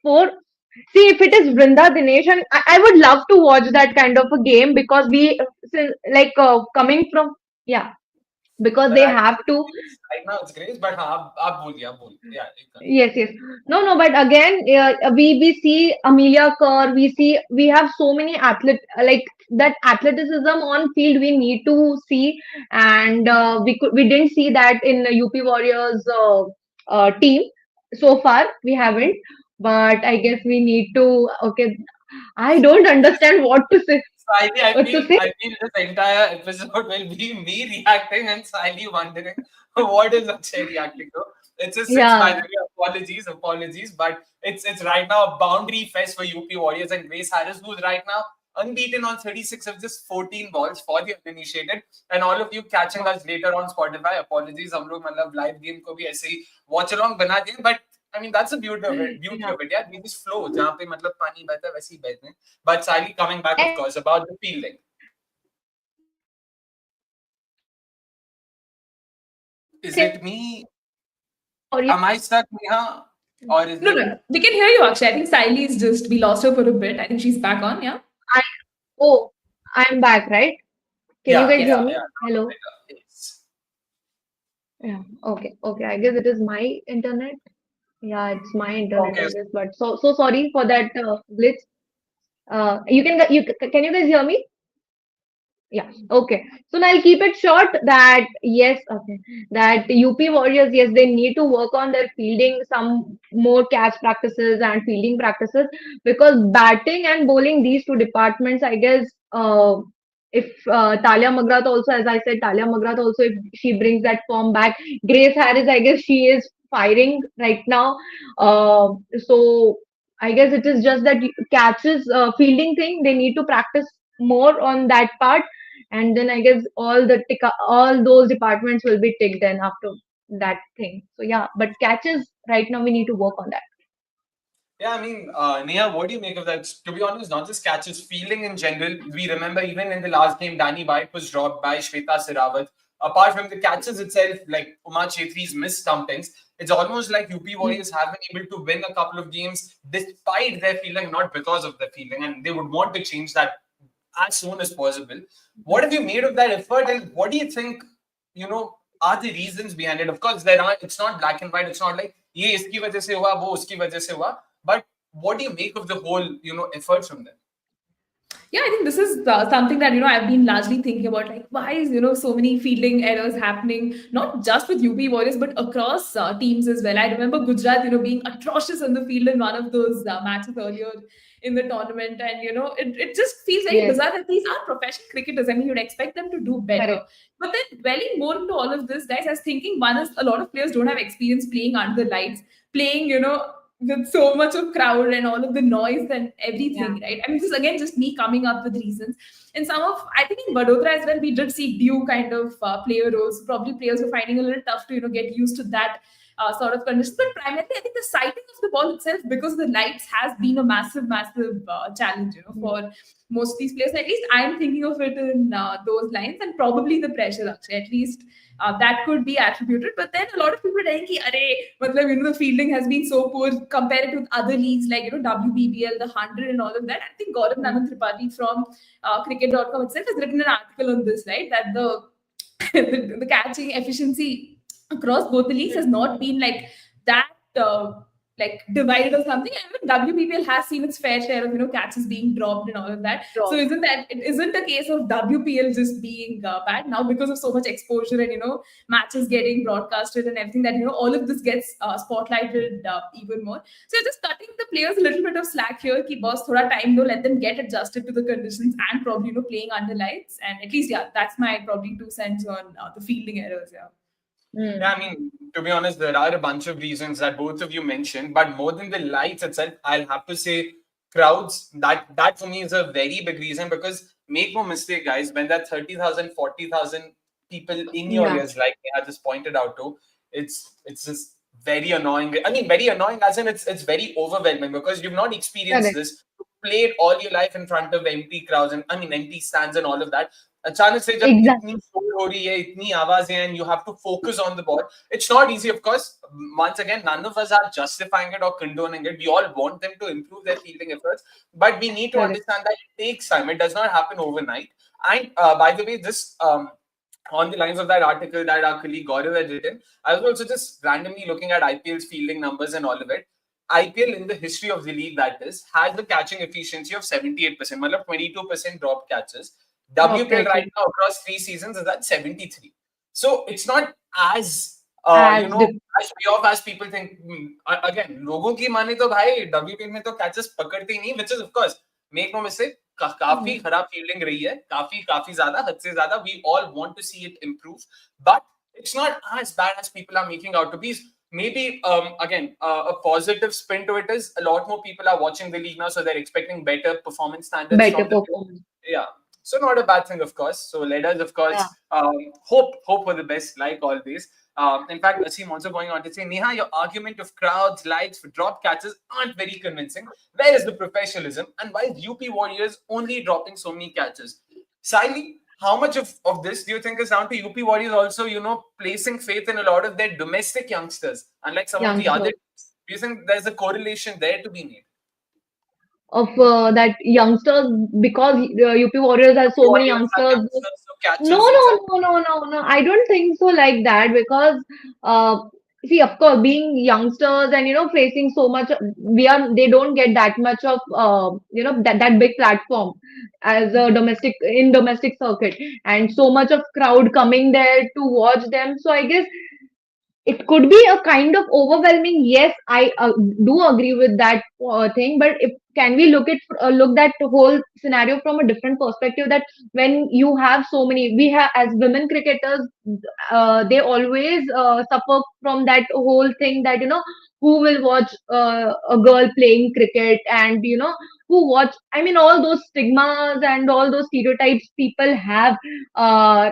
For See, if it is Vrinda Dinesh, and I would love to watch that kind of a game, because like coming from, yeah, because But they I have to. right now it's great. But हाँ, आप बोलिए, आप बोलिए. Yeah, you continue. Yes, yes. No, but again, we see Amelia Kerr. We have so many like that athleticism on field. We need to see, and we didn't see that in the UP Warriors team so far. We haven't, but I guess we need to. Okay, I don't understand what to say. Siley, I What to feel say? I feel this entire episode will be me reacting and Siley wondering what is Akshay reacting to. It's a six, by Yeah. the way. Apologies, but it's right now a boundary fest for UP Warriors and Grace Harris, who's right now unbeaten on 36 of just 14 balls for the uninitiated. And all of you catching us later on Spotify, apologies. हम लोग मतलब live game को भी ऐसे ही watch along बना दें, but I mean that's the beauty of it. Beauty Yeah. of it, yeah. We just flow. जहाँ पे मतलब पानी बहता है वैसे ही बहते हैं. But Sally, coming back, of course, about the fielding. Is it me? Sorry. Am I stuck, Neha? Or is No, it? no, we can hear you, Akshay. I think Sayli is just, we lost her for a bit. I think she's back on, yeah? I Oh, I'm back, right? Can you Yeah, guys Yes. hear yeah, me? yeah. Hello. Yes. Yeah. Okay. I guess it is my internet. Yeah, it's my internet, Okay. I guess. But so sorry for that glitch. You can you guys hear me? Yeah, okay. So now I'll keep it short that yes, okay, that UP Warriors, yes, they need to work on their fielding, some more catch practices and fielding practices, because batting and bowling, these two departments, I guess, if Talia Magrath also, as I said, Talia Magrath also, if she brings that form back, Grace Harris, I guess she is firing right now. So I guess it is just that catches, fielding thing, they need to practice more on that part, and then I guess all those departments will be ticked in after that thing. So yeah, but catches right now we need to work on that. Yeah, I mean, Neha, what do you make of that? To be honest, not just catches, fielding in general. We remember even in the last game, Danny White was dropped by Shweta Sirawat. Apart from the catches itself, like Uma Chetri's missed stumpings, it's almost like UP Warriors have been able to win a couple of games despite their fielding, not because of their fielding, and they would want to change that as soon as possible. What have you made of that effort, and what do you think, are the reasons behind it? Of course, there are. It's not black and white. It's not like ये इसकी वजह से हुआ, वो उसकी वजह से हुआ. But what do you make of the whole, effort from them? Yeah, I think this is something that I've been largely thinking about. Like, why is so many fielding errors happening, not just with UP Warriors but across teams as well. I remember Gujarat, being atrocious on the field in one of those matches earlier in the tournament, and it just feels very Yes, bizarre that these are professional cricketers. I mean, you'd expect them to do better. correct. But then dwelling more into all of this, guys, I was thinking one is a lot of players don't have experience playing under the lights, playing with so much of crowd and all of the noise and Yeah, everything, right? I mean, this is again just me coming up with reasons. And some of, I think in Vadodara as well, we did see due kind of player roles. Probably players were finding a little tough to get used to that sort of conditions. But primarily, I think the sighting of the ball itself, because of the lights, has been a massive, massive challenge, for most of these players. At least I'm thinking of it in those lines, and probably the pressure, actually. At least that could be attributed. But then a lot of people are saying, the fielding has been so poor compared to other leagues like, WPL, the 100 and all of that. I think Gaurav Nandan Tripathi from cricket.com itself has written an article on this, right? That the, the catching efficiency across both the leagues has not been like that. Like divided or something. And even WPL has seen its fair share of catches being dropped and all of that. So drop. it isn't a case of WPL just being bad now because of so much exposure and matches getting broadcasted and everything, that all of this gets spotlighted even more. So you're just cutting the players a little bit of slack here. Keep boss thoda time though, let them get adjusted to the conditions and probably playing under lights. And at least that's my probably 2 cents on the fielding errors. Yeah. Yeah, I mean, to be honest, there are a bunch of reasons that both of you mentioned, but more than the lights itself, I'll have to say crowds. That for me is a very big reason, because make no mistake, guys, when that 30,000, 40,000 people in your Yeah, ears, like I just pointed out to, it's just very annoying. I mean, very annoying as in it's very overwhelming, because you've not experienced correct. this. You played all your life in front of empty crowds and I mean empty stands and all of that. अचानक से जब इतनी Exactly. शोर हो रही है, इतनी आवाजें हैं, and you have to focus on the ball. It's not easy, of course. Once again, none of us are justifying it or condoning it. We all want them to improve their fielding efforts, but we need to Correct. understand that it takes time. It does not happen overnight. And by the way, this on the lines of that article that our colleague Gaurav had written, I was also just randomly looking at IPL's fielding numbers and all of it. IPL in the history of the league, that is, has the catching efficiency of 78%, मतलब 22% drop catches. Drop WPL right catches now across 3 seasons is at 73. So it's not as as diff- as way off as people think. Again, लोगों की माने तो भाई WPL में तो catches पकड़ते ही नहीं, which is of course make no mistake, काफी खराब fielding रही है, काफी काफी ज्यादा, हद से ज्यादा. We all want to see it improve, but it's not as bad as people are making out to be. Maybe again a positive spin to it is a lot more people are watching the league now, so they're expecting better performance standards better from the performance. yeah. So not a bad thing, of course. So let us, of Yeah. course, hope for the best, like always. In fact, Asim also going on to say, Neha, your argument of crowds, lights for drop catches aren't very convincing. Where is the professionalism? And why is UP Warriors only dropping so many catches? Sayli, how much of this do you think is down to UP Warriors also, placing faith in a lot of their domestic youngsters, unlike some of the other Youngsters teams? Do you think there's a correlation there to be made? of that youngsters, because UP Warriors has so many Warriors have youngsters. youngsters, so No, catches no, itself. no, no, no, no. I don't think so like that, because uh, see, of course, being youngsters and facing so much, they don't get that much of that big platform as a domestic circuit, and so much of crowd coming there to watch them. So I guess it could be a kind of overwhelming. Yes, I do agree with that thing. But if can we look that whole scenario from a different perspective, that when you have so many, we have as women cricketers, they always suffer from that whole thing, that who will watch a girl playing cricket, and who watch, I mean, all those stigmas and all those stereotypes people have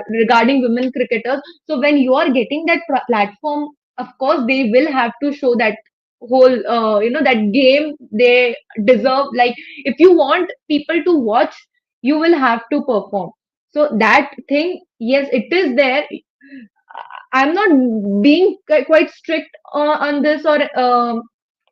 regarding women cricketers. So when you are getting that platform, of course they will have to show that whole that game they deserve. Like, if you want people to watch, you will have to perform. So that thing, yes, it is there. I'm not being quite strict on this, or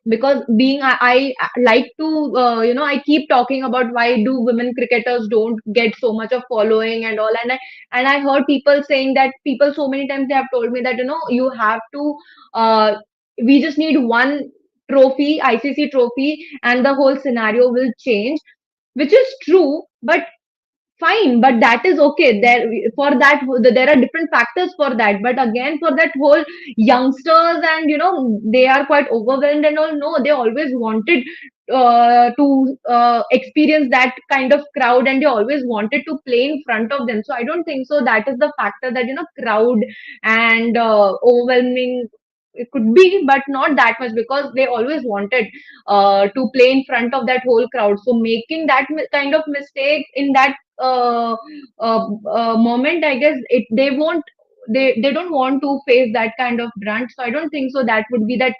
because being I like to I keep talking about why do women cricketers don't get so much of following and all. And I heard people saying that, people so many times they have told me that you have to uh, we just need one trophy, ICC trophy, and the whole scenario will change, which is true. But fine, but that is okay. For that, there are different factors for that. But again, for that whole youngsters, and they are quite overwhelmed and all. No, they always wanted to experience that kind of crowd, and they always wanted to play in front of them. So I don't think so. That is the factor, that crowd and overwhelming. It could be, but not that much, because they always wanted to play in front of that whole crowd. So making that kind of mistake in that moment, I guess they won't, they don't want to face that kind of brunt. So I don't think so that would be that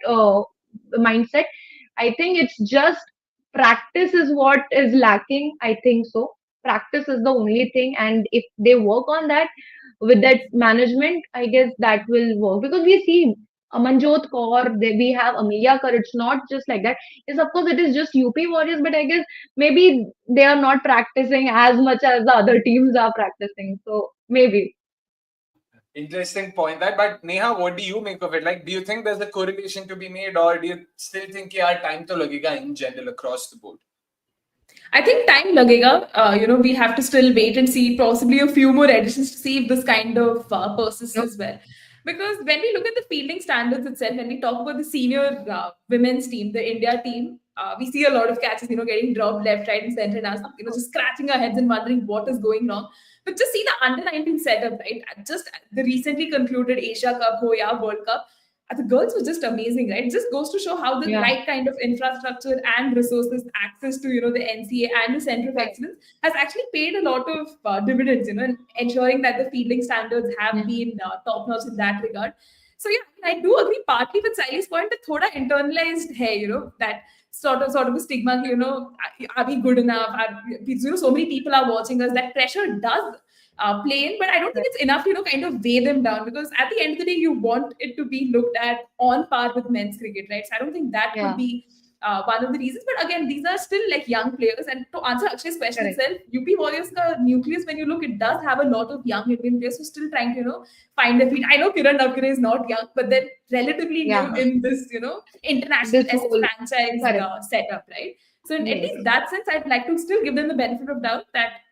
mindset. I think it's just practice is what is lacking. I think so. Practice is the only thing, and if they work on that with that management, I guess that will work, because we see Amanjot Kaur, we have Amelia Kaur. It's not just like that. Yes, of course, it is just UP Warriors, but I guess maybe they are not practicing as much as the other teams are practicing. So maybe. Interesting point that. But Neha, what do you make of it? Like, do you think there's a correlation to be made, or do you still think yeah, time to lagega in general across the board? I think time lagega. We have to still wait and see, possibly a few more editions to see if this kind of persists Nope. as well. Because when we look at the fielding standards itself, when we talk about the senior women's team, the India team, we see a lot of catches, getting dropped left, right, and center, and us, just scratching our heads and wondering what is going wrong. But just see the under 19 setup, right? Just the recently concluded Asia Cup, Hoya World Cup, the girls were just amazing, right? It just goes to show how the Yeah. right kind of infrastructure and resources, access to the NCA and the Center of Right. Excellence has actually paid a lot of dividends, in ensuring that the fielding standards have Mhm. been top notch in that regard. So yeah, I do agree partly with Sayli's point that thoda internalized hai, that sort of a stigma, are we good enough? So many people are watching us. That pressure does play in, but I don't think it's enough, kind of weigh them down, because at the end of the day, you want it to be looked at on par with men's cricket, right? So I don't think that could Yeah. be one of the reasons. But again, these are still like young players. And to answer Akshay's question Correct. itself, UP Warriors ka nucleus, when you look, it does have a lot of young Indian players who are still trying to, find their feet. I know Kiran Navkare is not young, but they're relatively new Yeah. in this, international This SS whole. franchise Correct. setup, right? So in at Yes. least that sense, I'd like to still give them the benefit of doubt that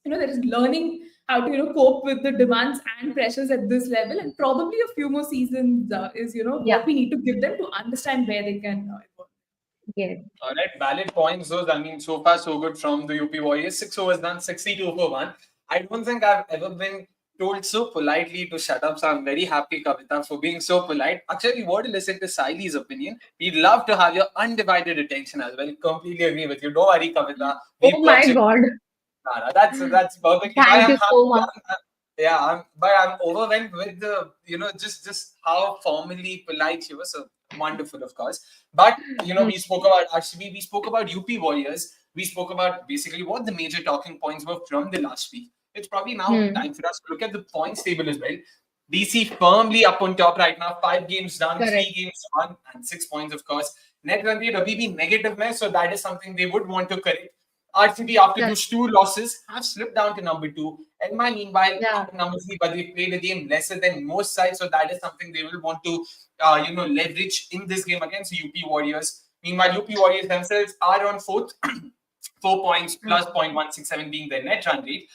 there is learning how to cope with the demands and pressures at this level, and probably a few more seasons is Yeah. what we need to give them to understand where they can evolve. Yes. All right, valid points. Those, I mean, so far so good from the UP Warriors. 6 overs done, 62 for one. I don't think I've ever been told so politely to shut up. So I'm very happy, Kavita, for being so polite. Actually, we want to listen to Sayli's opinion. We'd love to have your undivided attention as well. Completely agree with you. Don't worry, Kavita. We've Oh got my you. God. That's perfectly fine. Thank I'm you happy. so much. Yeah, but I'm overwhelmed with the just how formally polite she was. So wonderful, of course. But Mm. we spoke about RCB, we spoke about UP Warriors, we spoke about basically what the major talking points were from the last week. It's probably now Hmm. time for us to look at the points table as well. DC firmly up on top right now, 5 games done, Correct. 3 games won, and 6 points, of course. Net run rate abhi bhi negative mein, so that is something they would want to correct. RCB, after Correct. those two losses, have slipped down to number two. And my meanwhile Yeah. are number three, but they played a game lesser than most sides, so that is something they will want to, leverage in this game against UP Warriors. Meanwhile, UP Warriors themselves are on fourth, 4 points plus 0.167 being their net run rate.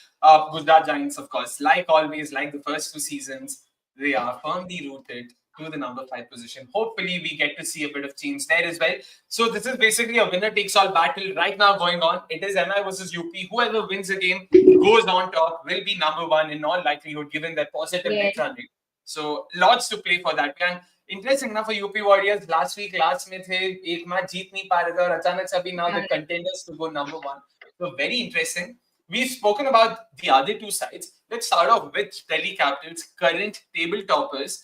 Gujarat Giants, of course, like always, like the first two seasons, they are firmly rooted to the number five position. Hopefully, we get to see a bit of change there as well. So this is basically a winner takes all battle right now going on. It is MI versus UP. Whoever wins the game goes on top, will be number one in all likelihood, given their positive Yeah. net run rate. So lots to play for that. And interesting enough for UP Warriors, last week last में थे, एक match जीत नहीं पा रहे थे और अचानक से अभी now the contenders to go number one. So very interesting. We've spoken about the other two sides. Let's start off with Delhi Capitals, current table toppers.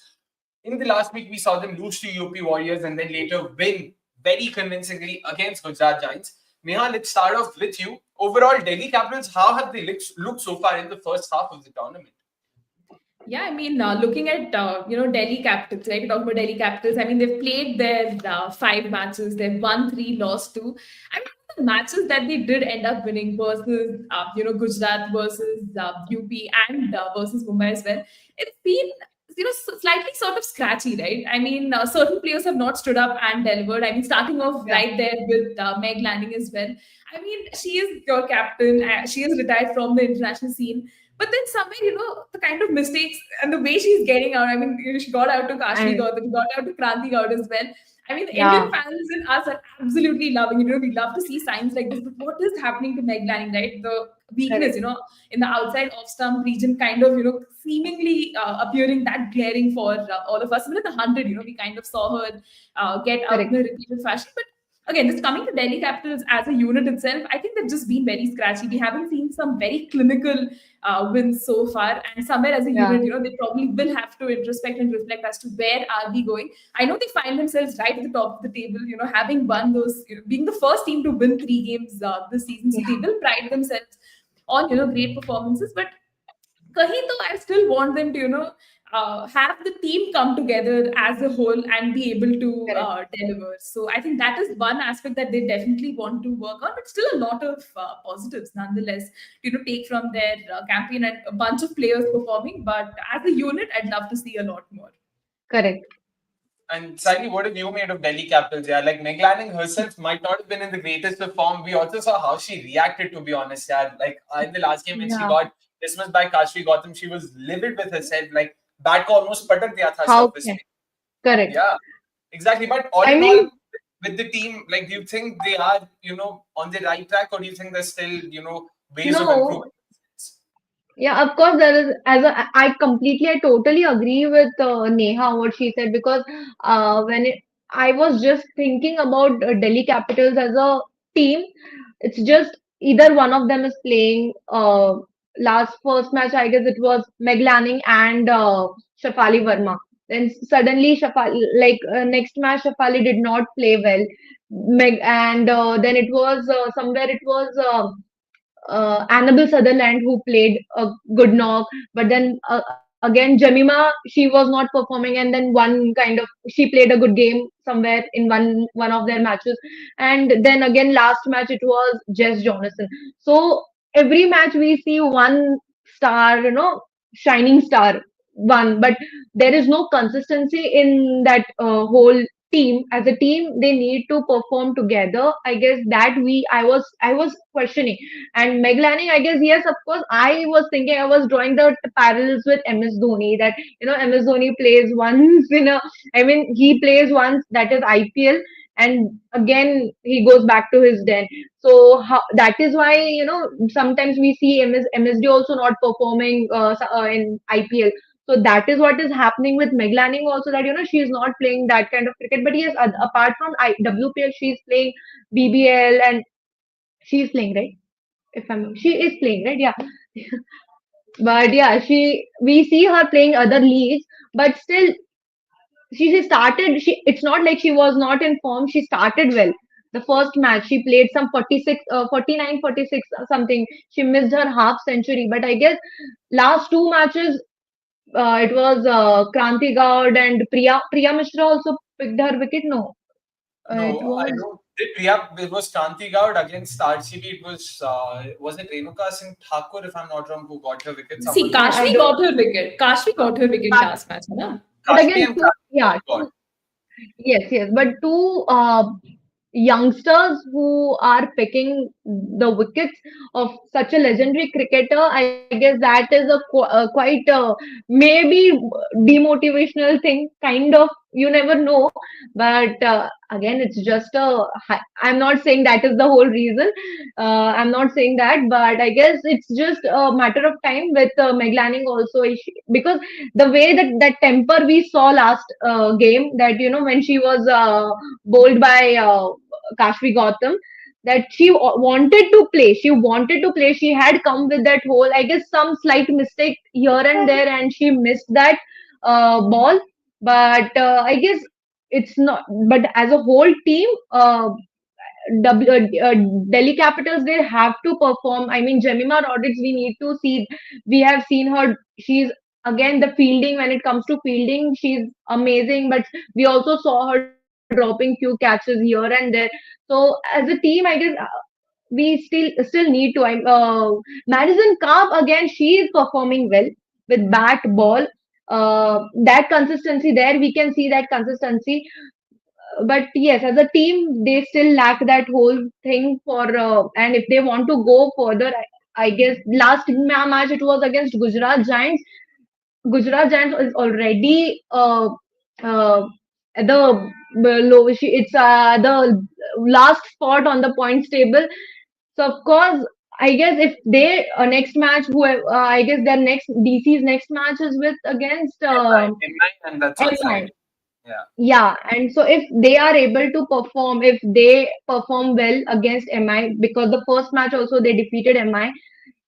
In the last week, we saw them lose to UP Warriors and then later win very convincingly against Gujarat Giants. Neha, let's start off with you. Overall, Delhi Capitals, how have they looked so far in the first half of the tournament? Yeah, I mean, looking at Delhi Capitals, right? We're talking about Delhi Capitals. I mean, they've played their 5 matches. They've won three, lost two. I mean, the matches that they did end up winning versus Gujarat versus UP and versus Mumbai as well. It's been slightly sort of scratchy, right? I mean, certain players have not stood up and delivered. I mean, starting off Yeah. right there with Meg Lanning as well. I mean, she is your captain. She is retired from the international scene. But then somewhere, the kind of mistakes and the way she's getting out. I mean, she got out to Kashmi And Gautam, got out to Kranti Gaud as well. I mean, the Indian yeah. fans and us are absolutely loving it. We love to see signs like this. But what is happening to Meg Lanning, right? The weakness, Correct. in the outside off stump region, kind of, seemingly appearing that glaring for all of us. Even at the 100, we kind of saw her get out in Correct. a repeated fashion. But again, just coming to Delhi Capitals as a unit itself, I think they've just been very scratchy. We haven't seen some very clinical wins so far, and somewhere as a Yeah. unit, they probably will have to introspect and reflect as to where are we going. I know they find themselves right at the top of the table, having won those, being the first team to win 3 games this season, so they Yeah. will pride themselves on great performances. But kahin to I still want them to have the team come together as a whole and be able to Correct. deliver. So I think that is one aspect that they definitely want to work on, but still a lot of positives nonetheless to take from their campaign and a bunch of players performing. But as a unit, I'd love to see a lot more. Correct. And Sayli, what have you made of Delhi Capitals? Yeah, like Meg Lanning herself might not have been in the greatest of form. We also saw how she reacted, to be honest. Yeah, like in the last game when she Yeah. got dismissed by Kashvi Gautam, she was livid with herself. Like bat ko almost patak diya tha How surface can? pe. Correct. Yeah, exactly. But all I in all, mean, with the team, like, do you think they are, on the right track, or do you think there's still, ways of no. improvement? Yeah, of course, there is. I totally agree with Neha what she said, because I was just thinking about Delhi Capitals as a team. It's just either one of them is playing. Last first match, I guess it was Meg Lanning and Shafali Verma. Then suddenly, next match, Shafali did not play well. And then it was somewhere it was. Annabelle Sutherland who played a good knock, but then again Jemima, she was not performing, and then she played a good game somewhere in one of their matches, and then again last match it was Jess Jonathan. So every match we see one star, shining star, one, but there is no consistency in that whole team. As a team, they need to perform together. I guess that I was questioning. And Meg Lanning, I guess, yes, of course. I was thinking, I was drawing the parallels with MS Dhoni, that, MS Dhoni plays once I mean, he plays once, that is IPL, and again, he goes back to his den. So that is why, sometimes we see MSD also not performing in IPL. So that is what is happening with Meg Lanning also, that, she is not playing that kind of cricket. But yes, apart from WPL, she is playing BBL, and she is playing, right? If she is playing, right? Yeah. But yeah, we see her playing other leagues, but still she started. It's not like she was not in form. She started well. The first match she played some 46, 49, 46 something. She missed her half century, but I guess last two matches it was Kranti Gaud and Priya Mishra also picked her wicket. No, It No, I was don't. It was Kranti Gaud against RCB. Was it Renuka Singh Thakur, if I'm not wrong, who got her wicket? See, Someone got. I Kashmi don't. got her wicket. Kashmi got her wicket But last match, है ना? Kashmi again, and two, Kranti yeah, got. two, yes, yes, but two youngsters who are picking the wickets of such a legendary cricketer, I guess that is quite maybe demotivational thing, kind of. You never know, but again, it's just I'm not saying that is the whole reason. I'm not saying that, but I guess it's just a matter of time with Meglaning also, because the way that temper we saw last game, that when she was bowled by Kashvi Gautam, that she wanted to play. She wanted to play. She had come with that whole, I guess, some slight mistake here and there, and she missed that ball. But I guess it's not. But as a whole team, W, Delhi Capitals, they have to perform. I mean, Jemima Rodriguez, we need to see. We have seen her. She's again the fielding. When it comes to fielding, she's amazing. But we also saw her dropping few catches here and there. So as a team, I guess we still need to. Madison Carp, again, she is performing well with bat ball. That consistency there, we can see that consistency. But yes, as a team, they still lack that whole thing for. And if they want to go further, I guess last match it was against Gujarat Giants. Gujarat Giants is already uh, at the low. It's the last spot on the points table. So of course, I guess if they next match, whoever I guess their next DC's next match is with against M9, and that's on MI. Friday. Yeah. Yeah, and so if they are able to perform, if they perform well against MI, because the first match also they defeated MI,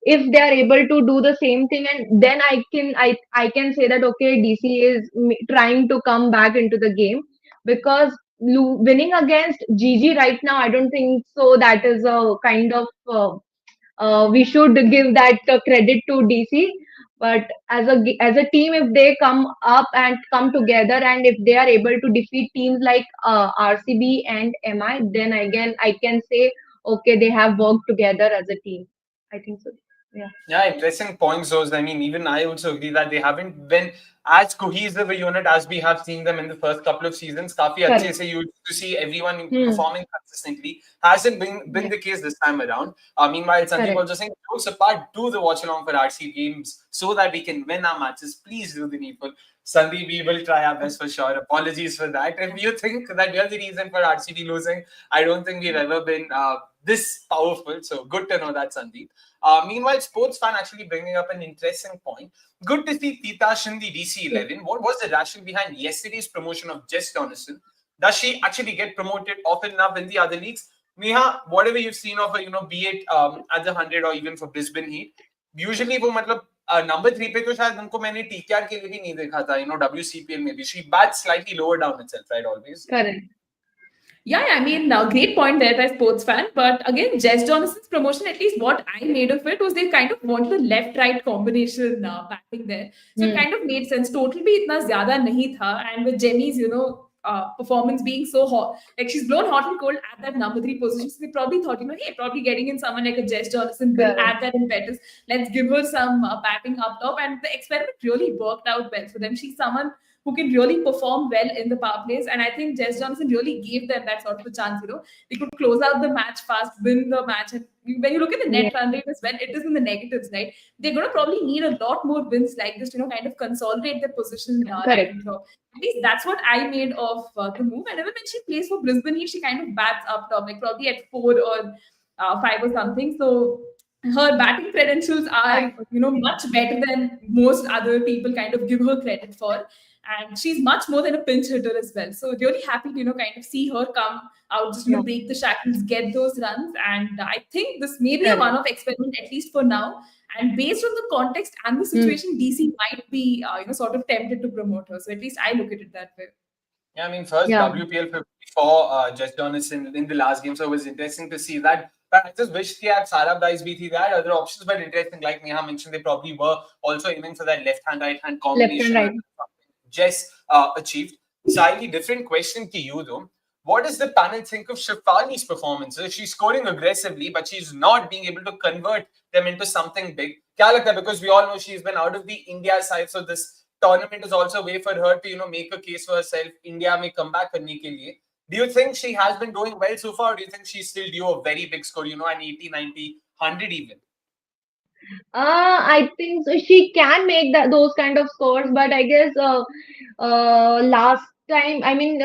if they are able to do the same thing, and then I can say that okay, DC is trying to come back into the game, because winning against GG right now, I don't think so. That is a kind of we should give that credit to DC. But as a team, if they come up and come together, and if they are able to defeat teams like RCB and MI, then again I can say okay, they have worked together as a team. I think so. Yeah. Yeah, interesting points, those. I mean, even I also agree that they haven't been as cohesive a unit as we have seen them in the first couple of seasons. Kafi अच्छे Correct. से you used to see everyone Hmm. performing consistently. Hasn't been Yeah. the case this time around. Meanwhile, Sandeep Correct. also saying, jokes apart, do the watch along for RC games so that we can win our matches. Please do the needful. Sandeep, we will try our best for sure. Apologies for that. If you think that you're the reason for RCB losing, I don't think we've ever been this powerful. So good to know that, Sandeep. Meanwhile, sports fan actually bringing up an interesting point. Good to see Titash in the Yes. DC 11. What was the rationale behind yesterday's promotion of Jess Donaldson? Does she actually get promoted often enough in the other leagues? Neha, whatever you've seen of her, be it at the 100 or even for Brisbane Heat, usually वो मतलब number 3 पे तो शायद उनको मैंने TKR के लिए भी नहीं देखा था, WCPL में भी. She bats slightly lower down itself, right, always. Correct. Yeah, I mean, great point there by sports fan. But again, Jess Johnson's promotion, at least what I made of it was they kind of wanted a left-right combination batting there. So it Hmm. kind of made sense. Total bhi itna zyada nahi tha. And with Jenny's, performance being so hot, like she's blown hot and cold at that number 3 position. So they probably thought, hey, probably getting in someone like a Jess Johnson will Correct. add that impetus. Let's give her some batting up top. And the experiment really worked out well for them. She's someone who can really perform well in the power plays. And I think Jess Johnson really gave them that sort of a chance. They could close out the match fast, win the match. And when you look at the Yeah. net run rate as well, it is in the negatives, right? They're going to probably need a lot more wins like this, kind of consolidate their position right Correct. and top. At least that's what I made of the move. And even when she plays for Brisbane Heat, she kind of bats up top, like probably at 4 or 5 or something. So her batting credentials are, much better than most other people kind of give her credit for. And she's much more than a pinch hitter as well. So really happy to, kind of see her come out, just, Yeah. break the shackles, get those runs. And I think this may be a Correct. one-off experiment, at least for now. And based on the context and the Hmm. situation, DC might be, sort of tempted to promote her. So at least I look at it that way. Yeah, I mean, first Yeah. WPL 50 for Jess Donaldson in the last game, so it was interesting to see that. But I just wish they had Sarab Dice BT. They had other options, but interesting, like Neha mentioned, they probably were also aiming for that left hand, right hand Left and combination. right. Jess achieved. Slightly different question to you, though. what does the panel think of Shefali's performances? She's scoring aggressively, but she's not being able to convert them into something big. Kya lagta hai? Because we all know she's been out of the India side, so this tournament is also a way for her to, make a case for herself. India may come back karne ke liye. Do you think she has been doing well so far, or do you think she's still due a very big score, an 80, 90, 100 even? I think so. She can make those kind of scores, but I guess last time, I mean,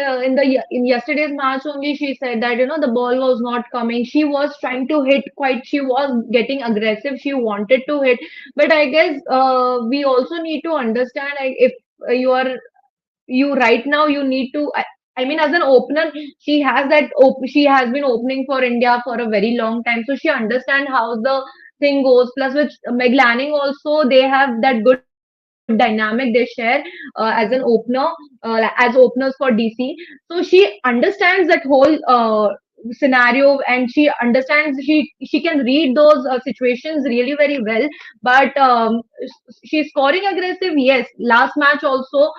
in yesterday's match only, she said that the ball was not coming. She was trying to hit quite. She was getting aggressive. She wanted to hit, but I guess we also need to understand, like, if you are you right now, you need to. I mean, as an opener, she has been opening for India for a very long time, so she understands how the thing goes. Plus, with Meg Lanning also, they have that good dynamic they share as an opener, as openers for DC. So she understands that whole scenario, and she understands, she can read those situations really very well. But she's scoring aggressive. Yes, last match also,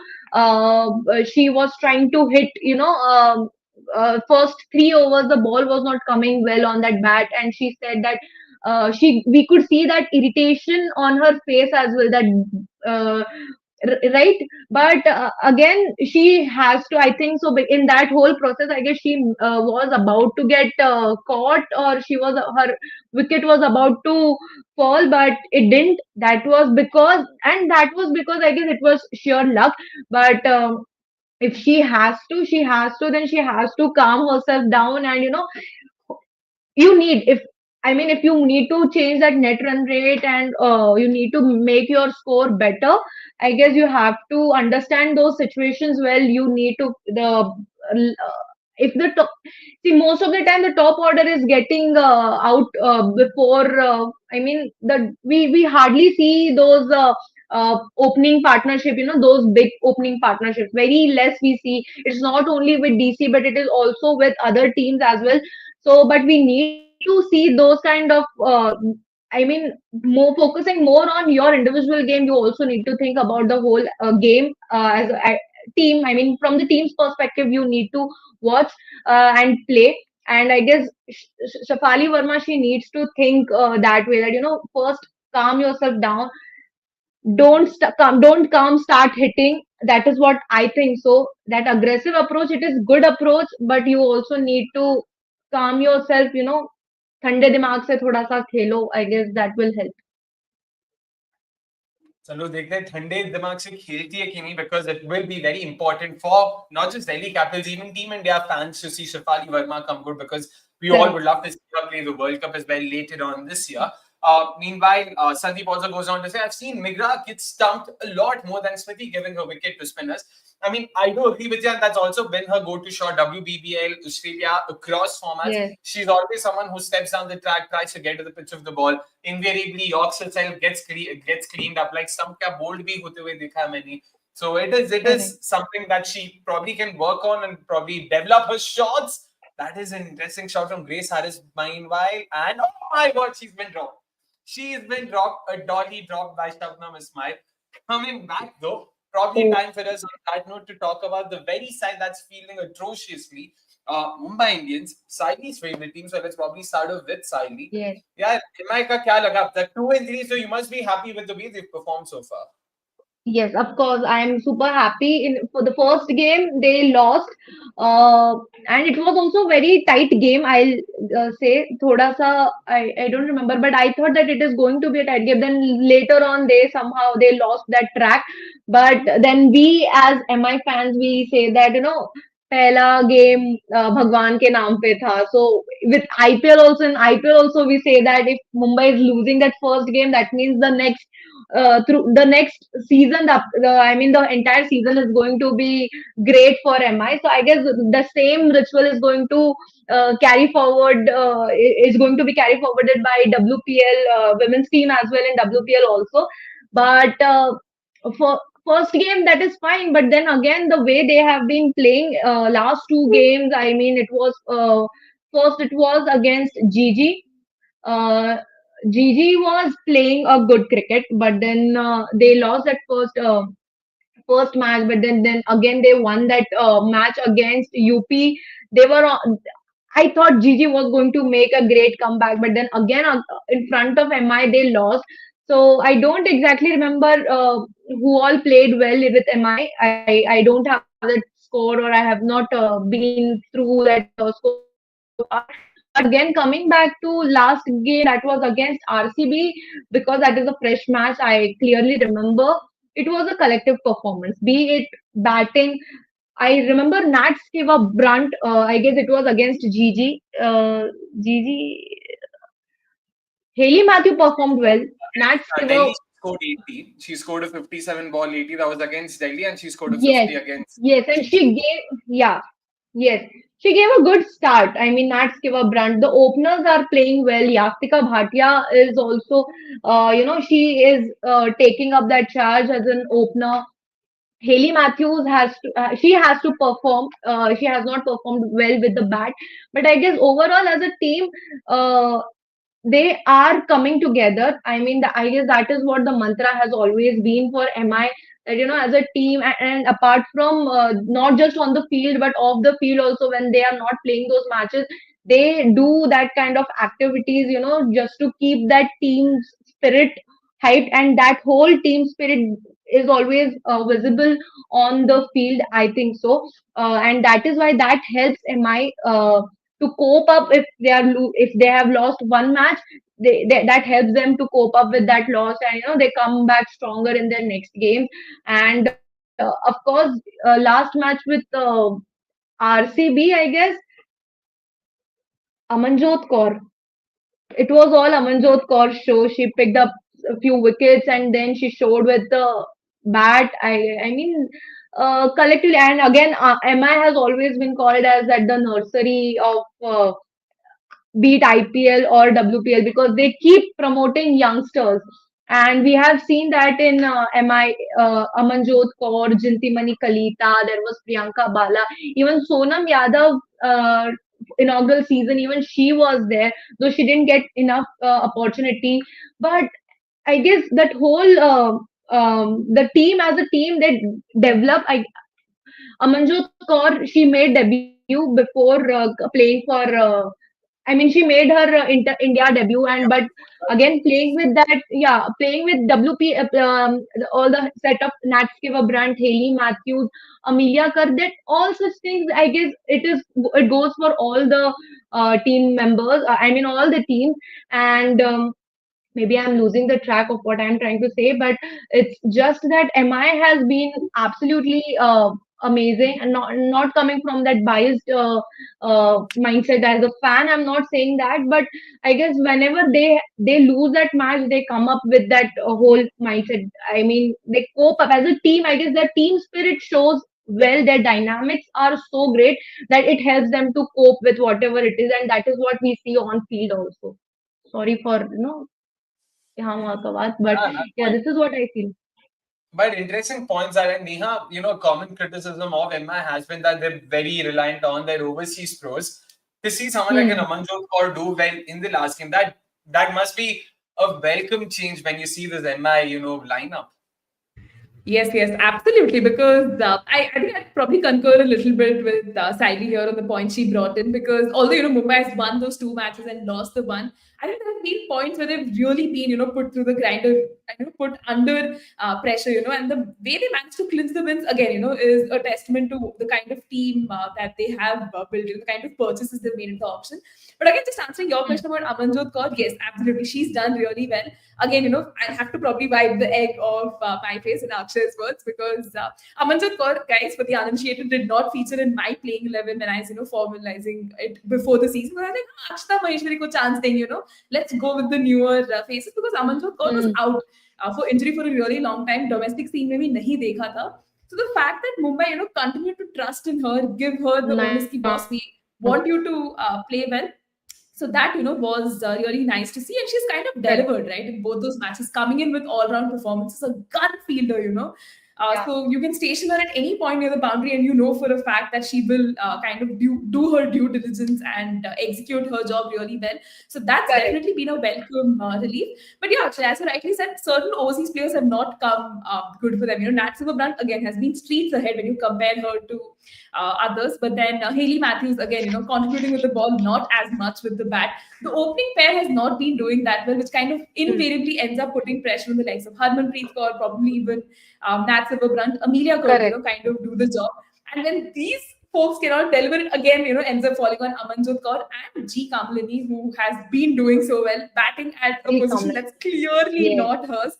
she was trying to hit. First 3 overs, the ball was not coming well on that bat, and she said that she we could see that irritation on her face as well. That uh, right, but again, she has to, I think so, in that whole process, I guess she was about to get caught, or her wicket was about to fall, but it didn't. That was because I guess it was sheer luck. But if she has to, then she has to calm herself down, and you need if I mean, if you need to change that net run rate, and you need to make your score better, I guess you have to understand those situations well. You need to the if the top, see, most of the time the top order is getting out before. I mean, the we hardly see those. Opening partnership, those big opening partnerships, very less we see. It's not only with DC, but it is also with other teams as well. So, but we need to see those kind of, I mean, more focusing more on your individual game. You also need to think about the whole game as a team. I mean, from the team's perspective, you need to watch and play. And I guess Shafali Verma, she needs to think that way, that, first calm yourself down. Don't come, start hitting. That is what I think. So that aggressive approach, it is good approach, but you also need to calm yourself, ठंडे दिमाग से थोड़ा सा खेलो. I guess that will help. चलो देखते हैं ठंडे दिमाग से खेलती है कि नहीं, because it will be very important for not just Delhi Capitals, even Team India fans to see Shefali Verma come good, because we all would love to see her play the World Cup as well later on this year. Meanwhile, Sandeep also goes on to say, I've seen Migra get stumped a lot more than Smriti giving her wicket to spinners. I mean, I do agree with you, and that's also been her go-to shot. WBBL, Australia, across formats. Yes. She's always someone who steps down the track, tries to get to the pitch of the ball. Invariably, Yorks herself gets cleaned up. Like some kya bold bhi hote hue dekha maine. So it is something that she probably can work on and probably develop her shots. That is an interesting shot from Grace Harris, meanwhile. And oh my God, she's been dropped. She's been dropped. A dolly dropped by Shabnam Ismail. Coming back though. Probably time for us on that note to talk about the very side that's feeling atrociously. Mumbai Indians, Sayli's favorite team. So let's probably start off with Sayli. Yes. Yeah, Himai ka kya laga? The 2 and 3, so you must be happy with the way they've performed so far. Yes, of course. I'm super happy. For the first game, they lost, and it was also very tight game. I'll say, thoda sa, I don't remember, but I thought that it is going to be a tight game. Then later on, they lost that track. But then we, as MI fans, we say that, पहला game भगवान के नाम पे था. So with IPL also we say that if Mumbai is losing that first game, that means the next through the next season, I mean, the entire season is going to be great for MI. So I guess the same ritual is going to carry forward. Is going to be carried forwarded by WPL women's team as well, in WPL also. But for first game, that is fine, but then again, the way they have been playing last two games, I mean, it was first it was against Gigi. uh, Gigi was playing a good cricket, but then they lost that first match. But then again they won that match against UP. They were on. I thought Gigi was going to make a great comeback, but then again in front of MI they lost. So I don't exactly remember who all played well with MI. I don't have that score, or I have not been through that score so far. But again, coming back to last game that was against RCB, because that is a fresh match, I clearly remember it was a collective performance. Be it batting, I remember Nats gave a brunt. I guess it was against Gigi. Gigi Haley Matthew performed well. Nats gave a Delhi scored 80. She scored a 57 ball 80. That was against Delhi, and she scored a yes, 50 against yes, and Gigi. yes, she gave a good start. I mean, Nats gave a brunt. The openers are playing well. Yastika Bhatia is also, she is taking up that charge as an opener. Haley Matthews she has to perform. She has not performed well with the bat, but I guess overall as a team, uh, they are coming together. I mean, I guess that is what the mantra has always been for MI. That as a team, and apart from not just on the field but off the field also, when they are not playing those matches, they do that kind of activities. Just to keep that team spirit hyped, and that whole team spirit is always visible on the field. I think so, and that is why that helps MI. To cope up if if they have lost one match, that helps them to cope up with that loss, and they come back stronger in their next game. And of course, last match with RCB, I guess Amanjot Kaur, it was all Amanjot Kaur's show. She picked up a few wickets, and then she showed with the bat. I mean, collectively, and again, MI has always been called as at the nursery of beat IPL or WPL, because they keep promoting youngsters. And we have seen that in MI, Amanjot Kaur, Jintimani Kalita, there was Priyanka Bala, even Sonam Yadav, inaugural season, even she was there, though she didn't get enough opportunity. But I guess that whole, the team as a team, they develop. Amanjot Kaur, she made debut before playing for. I mean, she made her India debut, and but again playing with that, yeah, playing with WP, all the set of Natskiva Brandt, Haley Matthews, Amelia Kardet, all such things. I guess it goes for all the team members. I mean, all the teams, and maybe I'm losing the track of what I'm trying to say, but it's just that MI has been absolutely amazing, and not coming from that biased mindset as a fan. I'm not saying that, but I guess whenever they lose that match, they come up with that whole mindset. I mean, they cope up as a team. I guess their team spirit shows well. Their dynamics are so great that it helps them to cope with whatever it is, and that is what we see on field also. Sorry for यहाँ वहाँ का बात, but Yeah, that's yeah, fine. this is what I feel. But interesting points are, and Neha, common criticism of MI has been that they're very reliant on their overseas pros. To see someone like an Hmm. Amanjot Kaur do well in the last game, that must be a welcome change when you see this MI, lineup. Yes, absolutely. Because I think I'd probably concur a little bit with Sayli here on the point she brought in. Because although Mumbai has won those two matches and lost the one, I think there have been points where they've really been put through the grinder and put under pressure. And the way they managed to clinch the wins again is a testament to the kind of team that they have built, the kind of purchases they've made in the auction. But again, just answering your question about Amanjot Kaur, yes, absolutely, she's done really well. Again, I have to probably wipe the egg off my face in Akshay's words, because Amanjot Kaur, guys, for the uninitiated, did not feature in my playing 11 when I was, formalizing it before the season. But I think Akshita Maheshwari ko chance thing, let's go with the newer faces, because Amanjot Kaur was Hmm. out for injury for a really long time. Domestic scene mein bhi nahi dekha tha. So the fact that Mumbai, continued to trust in her, give her the onus ki boss, we want you to play well. So that was really nice to see, and she's kind of Correct. delivered right in both those matches, coming in with all-round performances, a gun fielder. So you can station her at any point near the boundary, and you know for a fact that she will kind of do her due diligence and execute her job really well. So that's Correct. definitely been a welcome relief. But yeah, actually, as you rightly said, certain overseas players have not come good for them. Nat Silverbrandt again has been streets ahead when you compare her to others. But then Hayley Matthews again, contributing with the ball, not as much with the bat. The opening pair has not been doing that well, which kind of Hmm. invariably ends up putting pressure on the legs of Harmanpreet Kaur, probably even Nat Silverbrandt. Amelia could, Correct. kind of do the job. And when these folks cannot deliver it again, ends up falling on Amanjot Kaur and G. Kamlini, who has been doing so well, batting at a G position Kamlin. that's clearly Yes. not hers.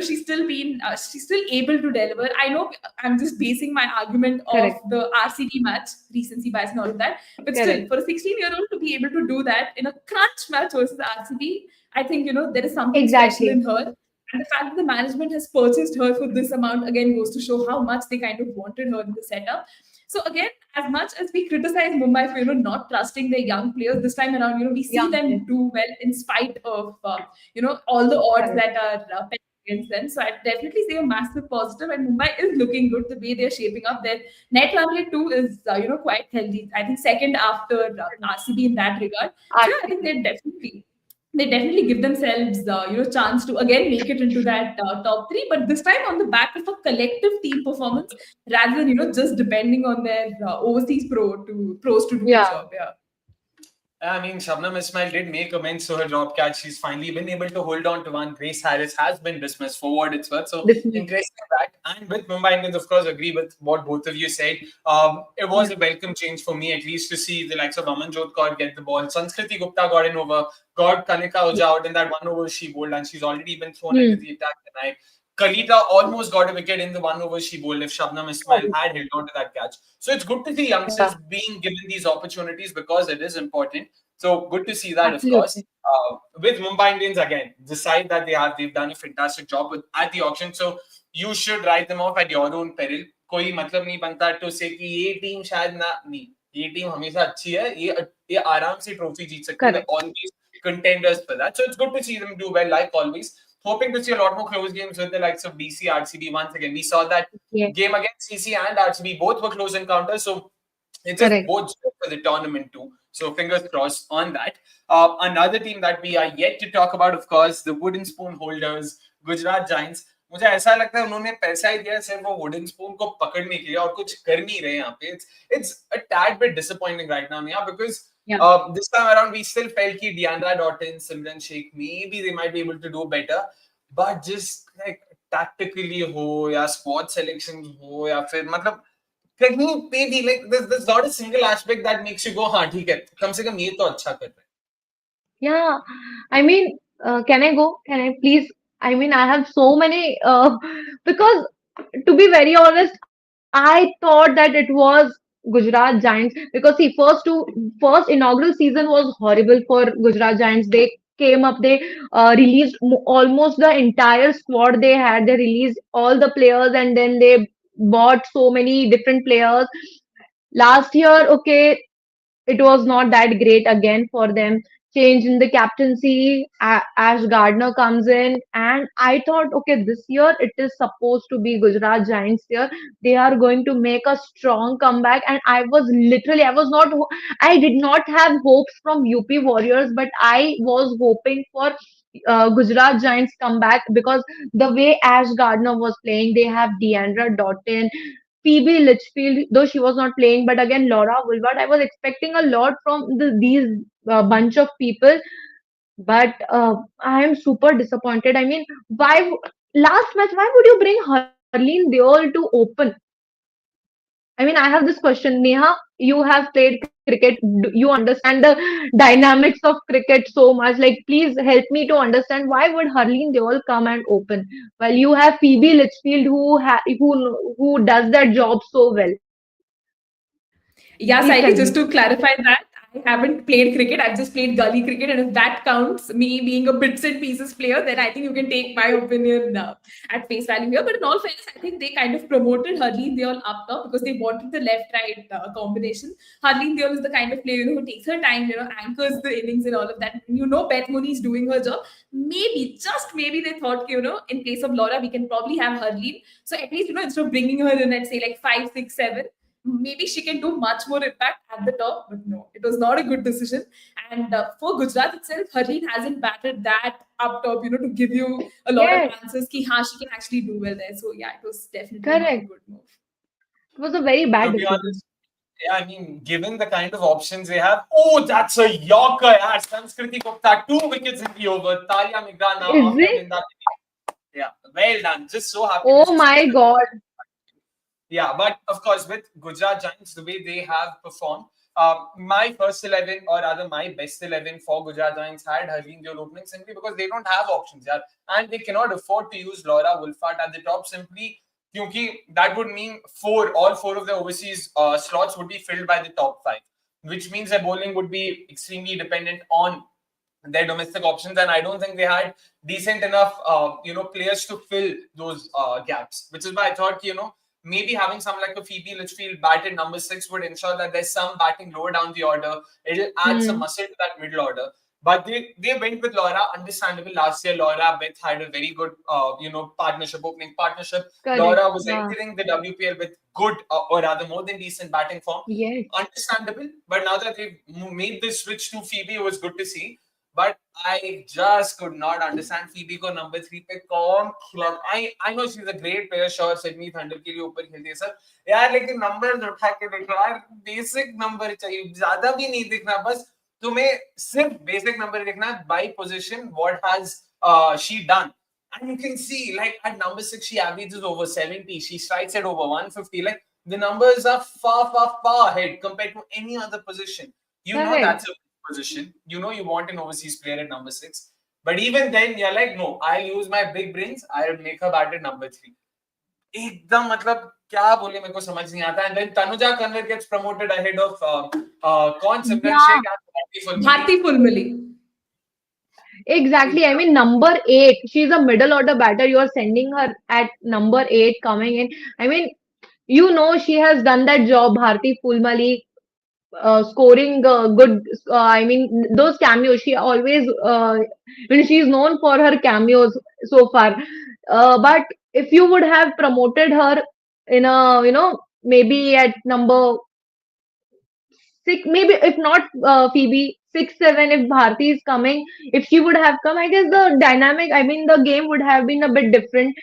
She's still able to deliver. I know I'm just basing my argument of Correct. the RCB match, recency bias and all of that, but still, Correct. for a 16-year-old to be able to do that in a crunch match versus RCB, I think there is something special Exactly. in her. And the fact that the management has purchased her for this amount again goes to show how much they kind of wanted her in the setup. So again, as much as we criticize Mumbai for not trusting their young players, this time around, we see Young them player. do well in spite of all the odds Correct. that are against them. So I definitely say a massive positive, and Mumbai is looking good the way they're shaping up. Their net run rate too is quite healthy. I think second after RCB in that regard. So yeah, I think RCB. they definitely give themselves chance to again make it into that top three, but this time on the back of a collective team performance rather than just depending on their overseas pros to do the Yeah. job. Yeah. I mean, Shabnam Ismail did make amends to her drop catch. She's finally been able to hold on to one. Grace Harris has been dismissed for what it's worth. So Dismissed. interesting that. And with Mumbai Indians, of course, agree with what both of you said. It was Yeah. a welcome change for me, at least to see the likes of Amanjot Kaur get the ball. Sanskriti Gupta got in over, got Kanika Ojha out in that one over she bowled, and she's already been thrown into Hmm. the attack tonight. Kalita almost got a wicket in the one over she bowled if Shabnam Ismail had held on to that catch. So it's good to see Yeah. youngsters being given these opportunities because it is important. So good to see that, of course. Absolutely. With Mumbai Indians again, the side that they've done a fantastic job with at the auction. So you should write them off at your own peril. कोई मतलब नहीं बनता to say कि ये team शायद ना नहीं ये टीम हमेशा अच्छी है ये आराम से ट्रॉफी जीत सकती है. Correct. Always contenders for that. So it's good to see them do well, like always. Hoping to see a lot more close games with the likes of DC, RCB. Once again, we saw that Yeah. game against CC and RCB. Both were close encounters. So it just Correct. bodes well for the tournament too. So fingers crossed on that. Another team that we are yet to talk about, of course, the wooden spoon holders, Gujarat Giants. मुझे ऐसा लगता है उन्होंने पैसा ही दिया सिर्फ वो wooden spoon को पकड़ने के लिए और कुछ कर नहीं रहे यहाँ पे. It's a tad bit disappointing right now, yeah, because Yeah. this time around we still felt कि Deandra Dottin, Simran Sheikh, maybe they might be able to do better, but just like tactically हो या squad selection हो या फिर मतलब कहीं पे भी like there's not a single aspect that makes you go हाँ ठीक है कम से कम ये तो अच्छा कर रहे हैं. Yeah, I mean, can I go? Can I please? I mean, I have so many, because to be very honest, I thought that it was Gujarat Giants because see, first inaugural season was horrible for Gujarat Giants. They came up, they released almost the entire squad they had. They released all the players and then they bought so many different players. Last year, okay, it was not that great again for them. Change in the captaincy, Ash Gardner comes in, and I thought, okay, this year it is supposed to be Gujarat Giants year. They are going to make a strong comeback, and I was not, I did not have hopes from UP Warriors, but I was hoping for Gujarat Giants comeback because the way Ash Gardner was playing, they have Deandra Dottin, Phoebe Litchfield, though she was not playing, but again Laura Woolward. I was expecting a lot from these bunch of people, but I am super disappointed. I mean, last match? Why would you bring Harleen Deol to open? I mean, I have this question, Neha. You have played cricket. You understand the dynamics of cricket so much. Like, please help me to understand why would Harleen Deol come and open? Well, you have Phoebe Litchfield who does that job so well. Yeah, Please Sayli, tell just me. to clarify that, I haven't played cricket. I've just played gully cricket, and if that counts, me being a bits and pieces player, then I think you can take my opinion at face value here. But in all fairness, I think they kind of promoted Harleen Deol up top because they wanted the left-right combination. Harleen Deol is the kind of player who takes her time, anchors the innings and all of that. Beth Mooney is doing her job. Maybe, just maybe, they thought, in place of Laura, we can probably have Harleen. So at least, instead of bringing her in at say like 5, 6, 7, maybe she can do much more impact at the top. But no, it was not a good decision. And for Gujarat itself, Harleen hasn't batted that up top, to give you a lot of Yes, answers. Ki, haan, she can actually do well there. So yeah, it was definitely not a correct. good move. It was a very bad To be decision. honest, yeah, I mean, given the kind of options they have, oh, that's a Yorker, yaar. Sanskriti Gupta, 2 wickets in the over. Talia Migrana Is after it? Linda. Yeah, well done. Just so happy to Oh see my Sanskriti. God. Yeah, but of course, with Gujarat Giants, the way they have performed, my first 11, or rather my best 11 for Gujarat Giants had Harleen Deol opening simply because they don't have options, yeah, and they cannot afford to use Laura Wolfart at the top simply because that would mean all four of the overseas slots would be filled by the top five, which means their bowling would be extremely dependent on their domestic options, and I don't think they had decent enough, players to fill those gaps. Which is why I thought, maybe having someone like a Phoebe Litchfield bat at number 6 would ensure that there's some batting lower down the order. It'll add some Hmm. muscle to that middle order. But they went with Laura. Understandable. Last year, Laura Beth had a very good, opening partnership. Correct. Laura was Yeah. entering the WPL with good, or rather more than decent batting form. Yes. Understandable. But now that they've made this switch to Phoebe, it was good to see. But I just could not understand Phoebe को number 3 पे कौन खिला. I know she's a great player, sure, Sydney Thunder के लिए ऊपर खेलती है sir यार, लेकिन numbers उठा के देखो यार, basic number चाहिए, ज्यादा भी नहीं दिखना, बस तुम्हें सिर्फ basic number देखना by position, what has she done. And you can see, like, at number 6, she averages over 70. She strikes at over 150. Like, the numbers are far, far, far ahead compared to any other position. Correct. That's a position. You want an overseas player at number 6. But even then, you're like, no, I'll use my big brains. I'll make her bat at number 3. एकदम मतलब क्या बोले मेरे को समझ नहीं आता. And then Tanuja Kanwar gets promoted ahead of कौन Simran Yeah. Sheikh and Bharti Fulmali. Bharti Fulmali. Exactly. I mean, number 8. She's a middle order batter. You are sending her at number 8 coming in. I mean, she has done that job, Bharti Fulmali, scoring good. I mean, those cameos. She always, she's known for her cameos so far. But if you would have promoted her in a, maybe at number 6, maybe if not Phoebe, 6, 7, if Bharti is coming, if she would have come, I guess the dynamic, I mean, the game would have been a bit different.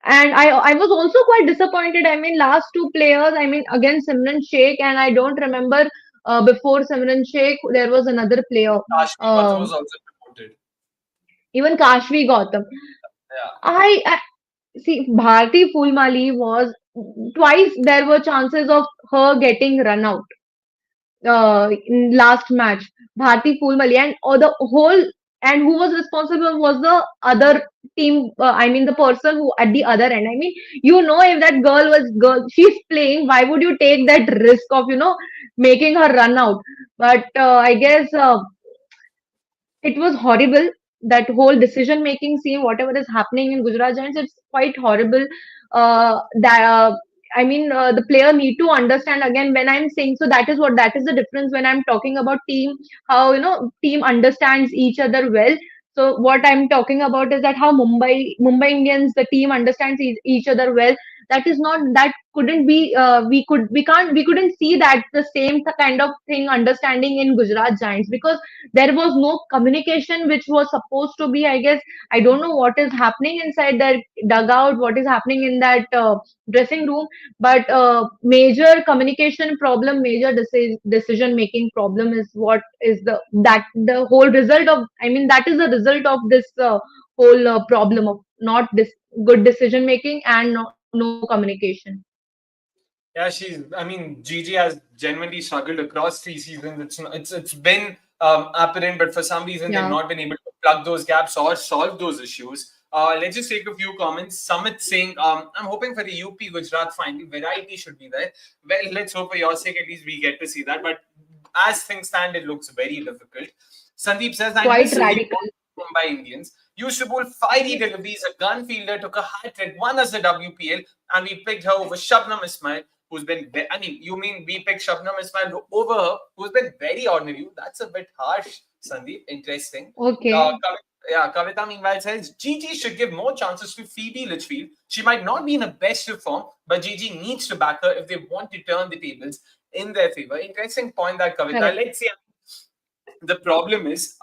And I was also quite disappointed. I mean, last two players, I mean, again, Simran Sheikh, and I don't remember before Simran Sheikh, there was another player, Kashmi Gautam um, was also promoted. even Kashvi Gautam. Yeah. I see, Bharti Fulmali was twice there were chances of her getting run out in last match. Bharti Fulmali, and the whole, and who was responsible was the other team. I mean, the person who at the other end. I mean, if that she's playing. Why would you take that risk of making her run out? But I guess it was horrible. That whole decision making scene, whatever is happening in Gujarat Giants, it's quite horrible. That I mean, the player need to understand again when I'm saying, so that is the difference when I'm talking about team, how team understands each other well. So what I'm talking about is that how Mumbai Indians, the team understands each other well. That is not, that couldn't be, we couldn't see that the same kind of thing understanding in Gujarat Giants, because there was no communication which was supposed to be. I guess I don't know what is happening inside that dugout, what is happening in that dressing room, but major communication problem, major decision making problem is what is the whole result of, I mean, that is the result of this whole problem of not good decision making and no communication. Yeah, I mean, Gigi has genuinely struggled across 3 seasons. It's been apparent, but for some reason they've Yeah. not been able to plug those gaps or solve those issues. Let's just take a few comments. Sumit saying, I'm hoping for the UP Gujarat final. Variety should be there. Well, let's hope for your sake at least we get to see that. But as things stand, it looks very difficult. Sandeep says, I Quite miss Sandeep radical. Mumbai Indians. Used to bowl fiery deliveries, a gun fielder, took a hat trick, won us the WPL, and we picked her over Shabnam Ismail, who's been, I mean, you mean we picked Shabnam Ismail over her, who's been very ordinary? That's a bit harsh, Sandeep. Interesting. Okay. Yeah, Kavita meanwhile says Gigi should give more chances to Phoebe Litchfield. She might not be in the best of form, but Gigi needs to back her if they want to turn the tables in their favor. Interesting point that Kavita. Correct. Let's see. The problem is,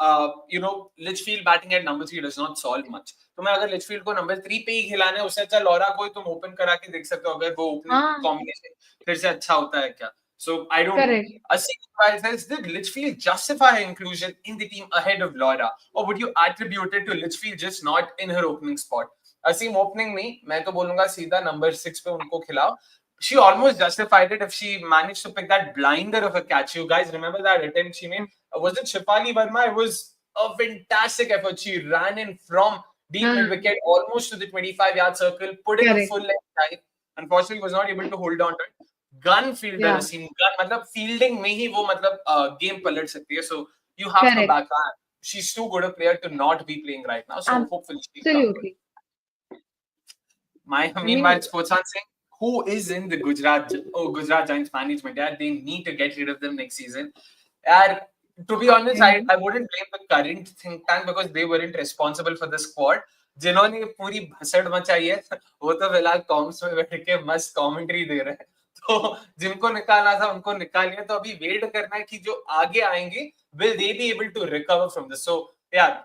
Litchfield batting at number 3 does not solve much. तुम्हें अगर Litchfield को number 3 पे ही खिलाना है, उससे अच्छा Laura को ही तुम ओपन करा के देख सकते हो अगर वो ओपनिंग Ah, कॉम्बिनेशन फिर से अच्छा होता है क्या. So I don't know. correct. Asim Iqbal says, did Litchfield justify her inclusion in the team ahead of Laura, or would you attribute it to Litchfield just not in her opening spot? Asim opening में मैं तो बोलूंगा सीधा number 6 पे उनको खिलाओ. She almost justified it if she managed to pick that blinder of a catch. You guys remember that attempt she made? Was it Shefali Verma? It was a fantastic effort. She ran in from deep Ah, mid wicket almost to the 25-yard circle, putting a correct. full length dive. Unfortunately, was not able to hold on to it. Gun fielder, Yeah, Asim. Gun, मतलब fielding में ही वो मतलब game पलट सकती है. So you have to correct. back her. She's too good a player to not be playing right now. So hopefully she'll come good. Absolutely. I Meanwhile, mean, Sportsan saying, who is in the Gujarat Giants management? Yeah, they need to get rid of them next season. And to be honest, okay. I wouldn't blame the current think tank because they weren't responsible for the squad. जिन्होंने ये पूरी भसड़ मचाई है वो तो फिलहाल corms में बैठ के मस्त कमेंट्री दे रहे हैं. तो जिनको निकालना था उनको निकालिए. तो अभी वेट करना है कि जो आगे आएंगे will they be able to recover from this. So yeah,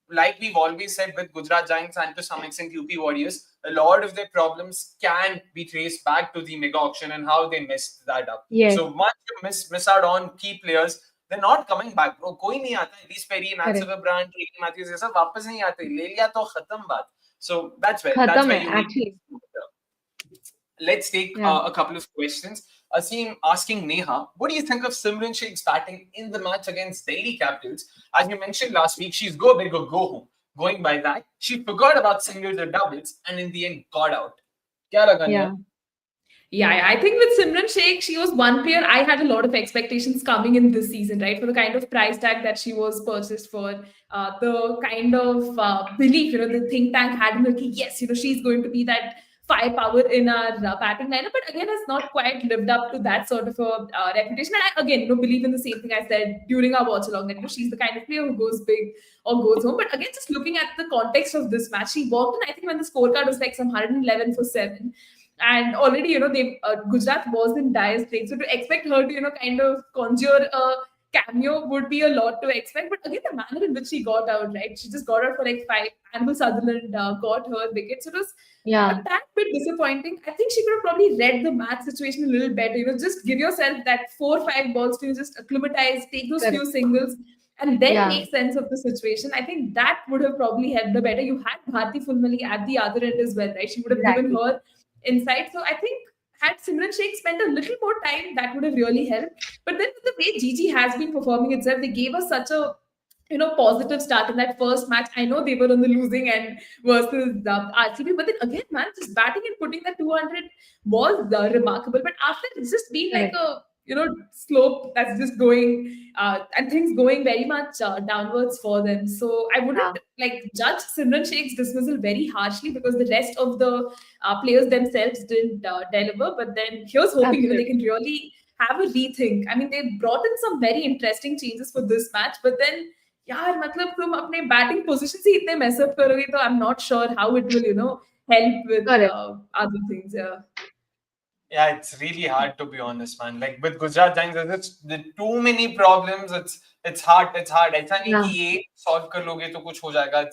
like we've always said with Gujarat Giants and to some extent UP Warriors, a lot of their problems can be traced back to the mega auction and how they messed that up. Yes, So once you miss out on key players, they're not coming back, bro. कोई नहीं आता. Ellyse Perry, correct. Maxwell Brand, Katie Matthews ये सब वापस नहीं आते. ले लिया तो खत्म बात. So that's खत्म where है you need actually. to. Let's take Yeah. a couple of questions. Asim asking Neha, what do you think of Simran Sheikh's batting in the match against Delhi Capitals? As you mentioned last week, she's go big or go home. Going by that, she forgot about singles or doubles and in the end got out. Kya laga, Neha? Yeah. Yeah, I think with Simran Sheikh, she was one player I had a lot of expectations coming in this season, right? For the kind of price tag that she was purchased for, the kind of belief, the think tank had in her, ki, yes, she's going to be that firepower in our batting lineup. But again, has not quite lived up to that sort of a reputation. And I, again, believe in the same thing I said during our watch along that, she's the kind of player who goes big or goes home. But again, just looking at the context of this match, she walked in, I think when the scorecard was like some 111 for 7. And already, they Gujarat was in dire straits. So to expect her to, kind of conjure a cameo would be a lot to expect. But again, the manner in which she got out, right? She just got out for like 5. Anvil Sutherland got her wicket. So it was Yeah. a tad bit disappointing. I think she could have probably read the match situation a little better. Just give yourself that 4 or 5 balls to just acclimatize, take those few Correct. singles, and then Yeah. make sense of the situation. I think that would have probably helped her better. You had Bharti Fulmali at the other end as well, right? She would have given Exactly. her insight. So I think had Simran Sheikh spent a little more time, that would have really helped. But then with the way Gigi has been performing itself, they gave us such a positive start in that first match. I know they were on the losing end versus RCB, but then again, man, just batting and putting that 200 was remarkable. But after it's just been like Correct. a slope that's just going and things going very much downwards for them. So I Yeah. wouldn't like judge Simran Sheikh's dismissal very harshly because the rest of the players themselves didn't deliver. But then here's hoping they Absolutely. can really have a rethink. I mean, they brought in some very interesting changes for this match, but then यार मतलब तुम अपने batting position से इतने mess up करोगे तो I'm not sure how it will help with Correct. other things. Yeah, it's really hard to be honest, man. Like with Gujarat Giants, there's too many problems. It's hard. It's hard. ऐसा नहीं Yeah. कि ये solve कर लोगे तो कुछ हो जाएगा.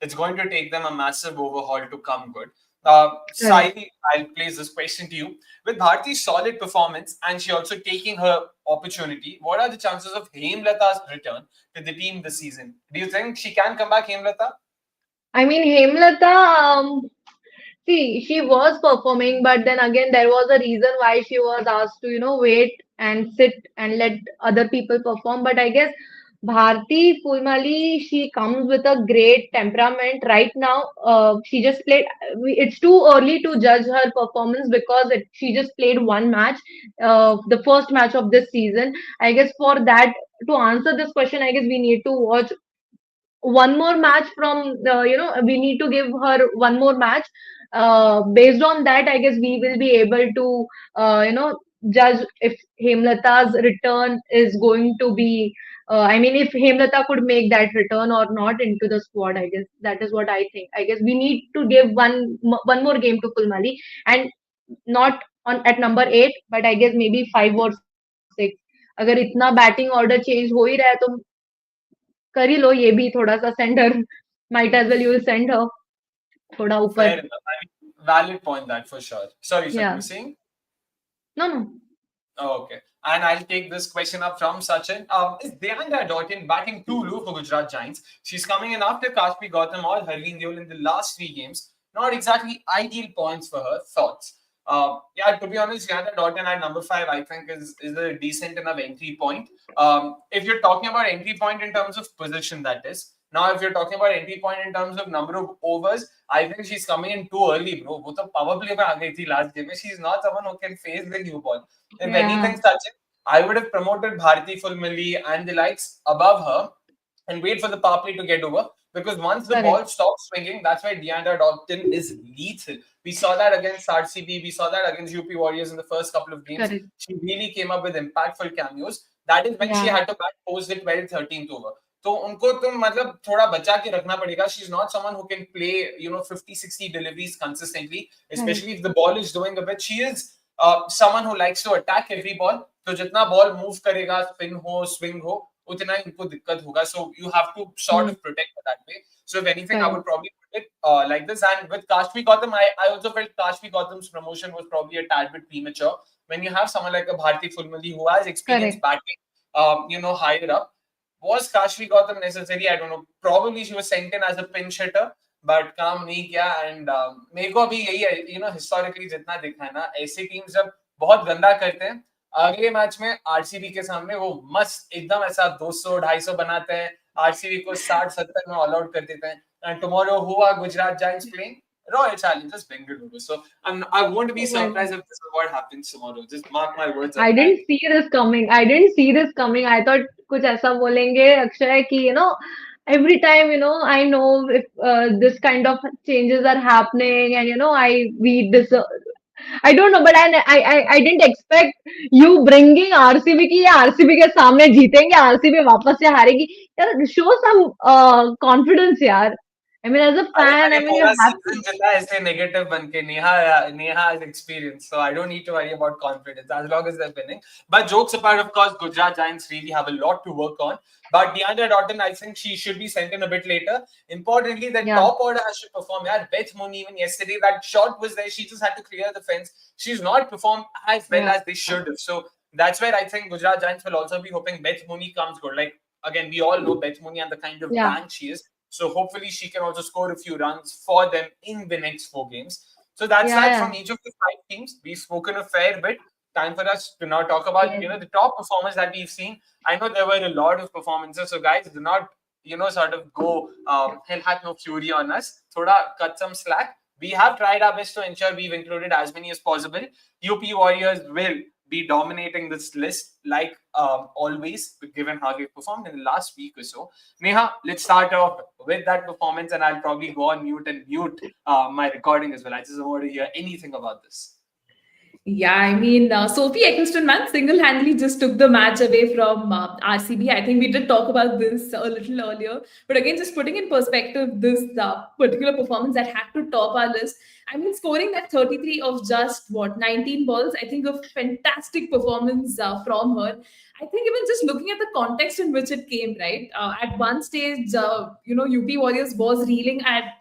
It's going to take them a massive overhaul to come good. Correct. Sayli, I'll place this question to you. With Bharti's solid performance and she also taking her opportunity, what are the chances of Hemlata's return to the team this season? Do you think she can come back, Hemlata? I mean, Hemlata, see, she was performing, but then again, there was a reason why she was asked to, wait and sit and let other people perform. But I guess Bharti Fulmali, she comes with a great temperament. Right now, she just played. It's too early to judge her performance because she just played one match, the first match of this season. I guess for that, to answer this question, I guess we need to watch one more match from we need to give her one more match. Based on that, I guess we will be able to judge if Hemlata's return is going to be I mean, if Hemlata could make that return or not into the squad. I guess that is what I think. I guess we need to give one more game to Fulmali, and not on at number 8, but I guess maybe 5 or 6. अगर इतना batting order change हो ही रहा है तो कर ही लो ये भी थोड़ा सा send her might as well you will send her थोड़ा ऊपर Fair enough. I mean, valid point that for sure. Sorry, sir, you yeah were saying? no Oh, okay. And I'll take this question up from Sachin. Is Devine Dorkin batting too low for Gujarat Giants? She's coming in after Kashmi Gautam or Harleen Deol in the last 3 games. Not exactly ideal points for her. Thoughts? Yeah, to be honest, Devine Dorkin at number 5, I think, is a decent enough entry point. If you're talking about entry point in terms of position, that is. Now, if you're talking about entry point in terms of number of overs, I think she's coming in too early, bro. वो तो power play में आ गई थी last game में. She's not someone who can face the new ball. If yeah anything, Sachin, I would have promoted Bharti Fulmali and the likes above her and wait for the power play to get over. Because once the ball correct stops swinging, that's why Deandra Dottin is lethal. We saw that against RCB, we saw that against UP Warriors in the first couple of games. correct She really came up with impactful cameos. That is when she yeah had to bat post the 12th, 13th over. तो उनको तुम मतलब थोड़ा बचा के रखना पड़ेगा. She's not someone who can play 50-60 deliveries consistently, correct especially if the ball is doing a bit. She is someone who likes to attack every ball. तो जितना ball move करेगा, spin हो, swing हो, उतना ही उनको दिक्कत होगा. So you have to sort hmm. of protect her that way. So if anything, I would correct probably put it like this. And with Kashmi Gautam, I also felt Kashmi Gautam's promotion was probably a tad bit premature. When you have someone like a Bharti Fulmali who has experience correct batting, higher up, was Kashmi Gautam necessary? I don't know. Probably she was sent in as a pinch hitter, but काम नहीं किया. And मेरे को अभी यही है, historically जितना देखा है ना, ऐसे टीम्स जब बहुत गंदा करते हैं, अगले मैच में आरसीबी के सामने वो मस्त एकदम ऐसा 200-250 बनाते हैं, आरसीबी को 60-70 में ऑल आउट कर देते हैं. And tomorrow, who are Gujarat Giants playing? Royal Challengers Bengaluru. So I won't be oh my god surprised if this is what happens tomorrow. Just mark my words I on that. didn't see this coming. I didn't see this coming. I thought कुछ ऐसा बोलेंगे अक्षय कि every time I know if this kind of changes are happening and we deserve I don't know, but I didn't expect you bringing RCB की या RCB के सामने जीतेंगे RCB वापस से हारेगी यार show some confidence यार I mean as a अरे fan मैंने I mean you पूरा have सीजन जिता ऐसे नेगेटिव बन के. Neha has experience, so I don't need to worry about confidence as long as they're winning. But jokes apart, of course, Gujarat Giants really have a lot to work on. But Deandra Dottin, I think she should be sent in a bit later. Importantly, the yeah top order has to perform. Yeah, Beth Mooney, even yesterday, that shot was there. She just had to clear the fence. She's not performed as well yeah as they should have. So that's where I think Gujarat Giants will also be hoping Beth Mooney comes good. Like, again, we all know Beth Mooney and the kind of yeah bank she is. So hopefully she can also score a few runs for them in the next 4 games. So that's yeah that yeah from each of the 5 teams. We've spoken a fair bit. Time for us to now talk about yes the top performers that we've seen. I know there were a lot of performances, so guys, do not sort of go hell hath no fury on us. Thoda cut some slack. We have tried our best to ensure we've included as many as possible. UP Warriors will be dominating this list like always, given how they performed in the last week or so. Neha, let's start off with that performance, and I'll probably go on mute and mute my recording as well. I just don't want to hear anything about this. Yeah, I mean, Sophie Eccleston, man, single-handedly just took the match away from RCB. I think we did talk about this a little earlier. But again, just putting in perspective this particular performance that had to top our list. I mean, scoring that 33 of just, 19 balls, I think a fantastic performance from her. I think even just looking at the context in which it came, right? At one stage, UP Warriors was reeling at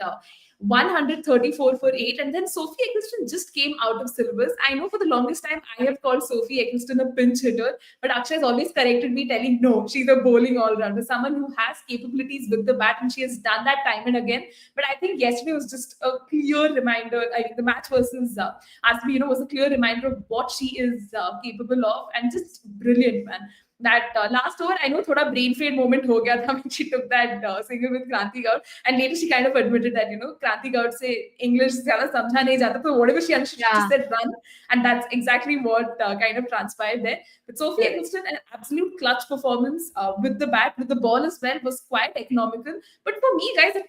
134 for 8, and then Sophie Eccleston just came out of syllabus. I know for the longest time I have called Sophie Eccleston a pinch hitter, but Akshay has always corrected me, telling no, she's a bowling all-rounder, someone who has capabilities with the bat, and she has done that time and again. But I think yesterday was just a clear reminder. I mean, the match versus RCB, was a clear reminder of what she is capable of, and just brilliant, man. that last over, I know thoda brain fade moment ho gaya tha when she took that single with Kranti Gaur, and later she kind of admitted that Kranti Gaur se English zyada samjha nahi jata, so whatever she understood, she just Yeah. said run, and that's exactly what kind of transpired there. But Sophie Eccleston, an absolute clutch performance with the bat, with the ball as well, was quite economical. But for me, guys, it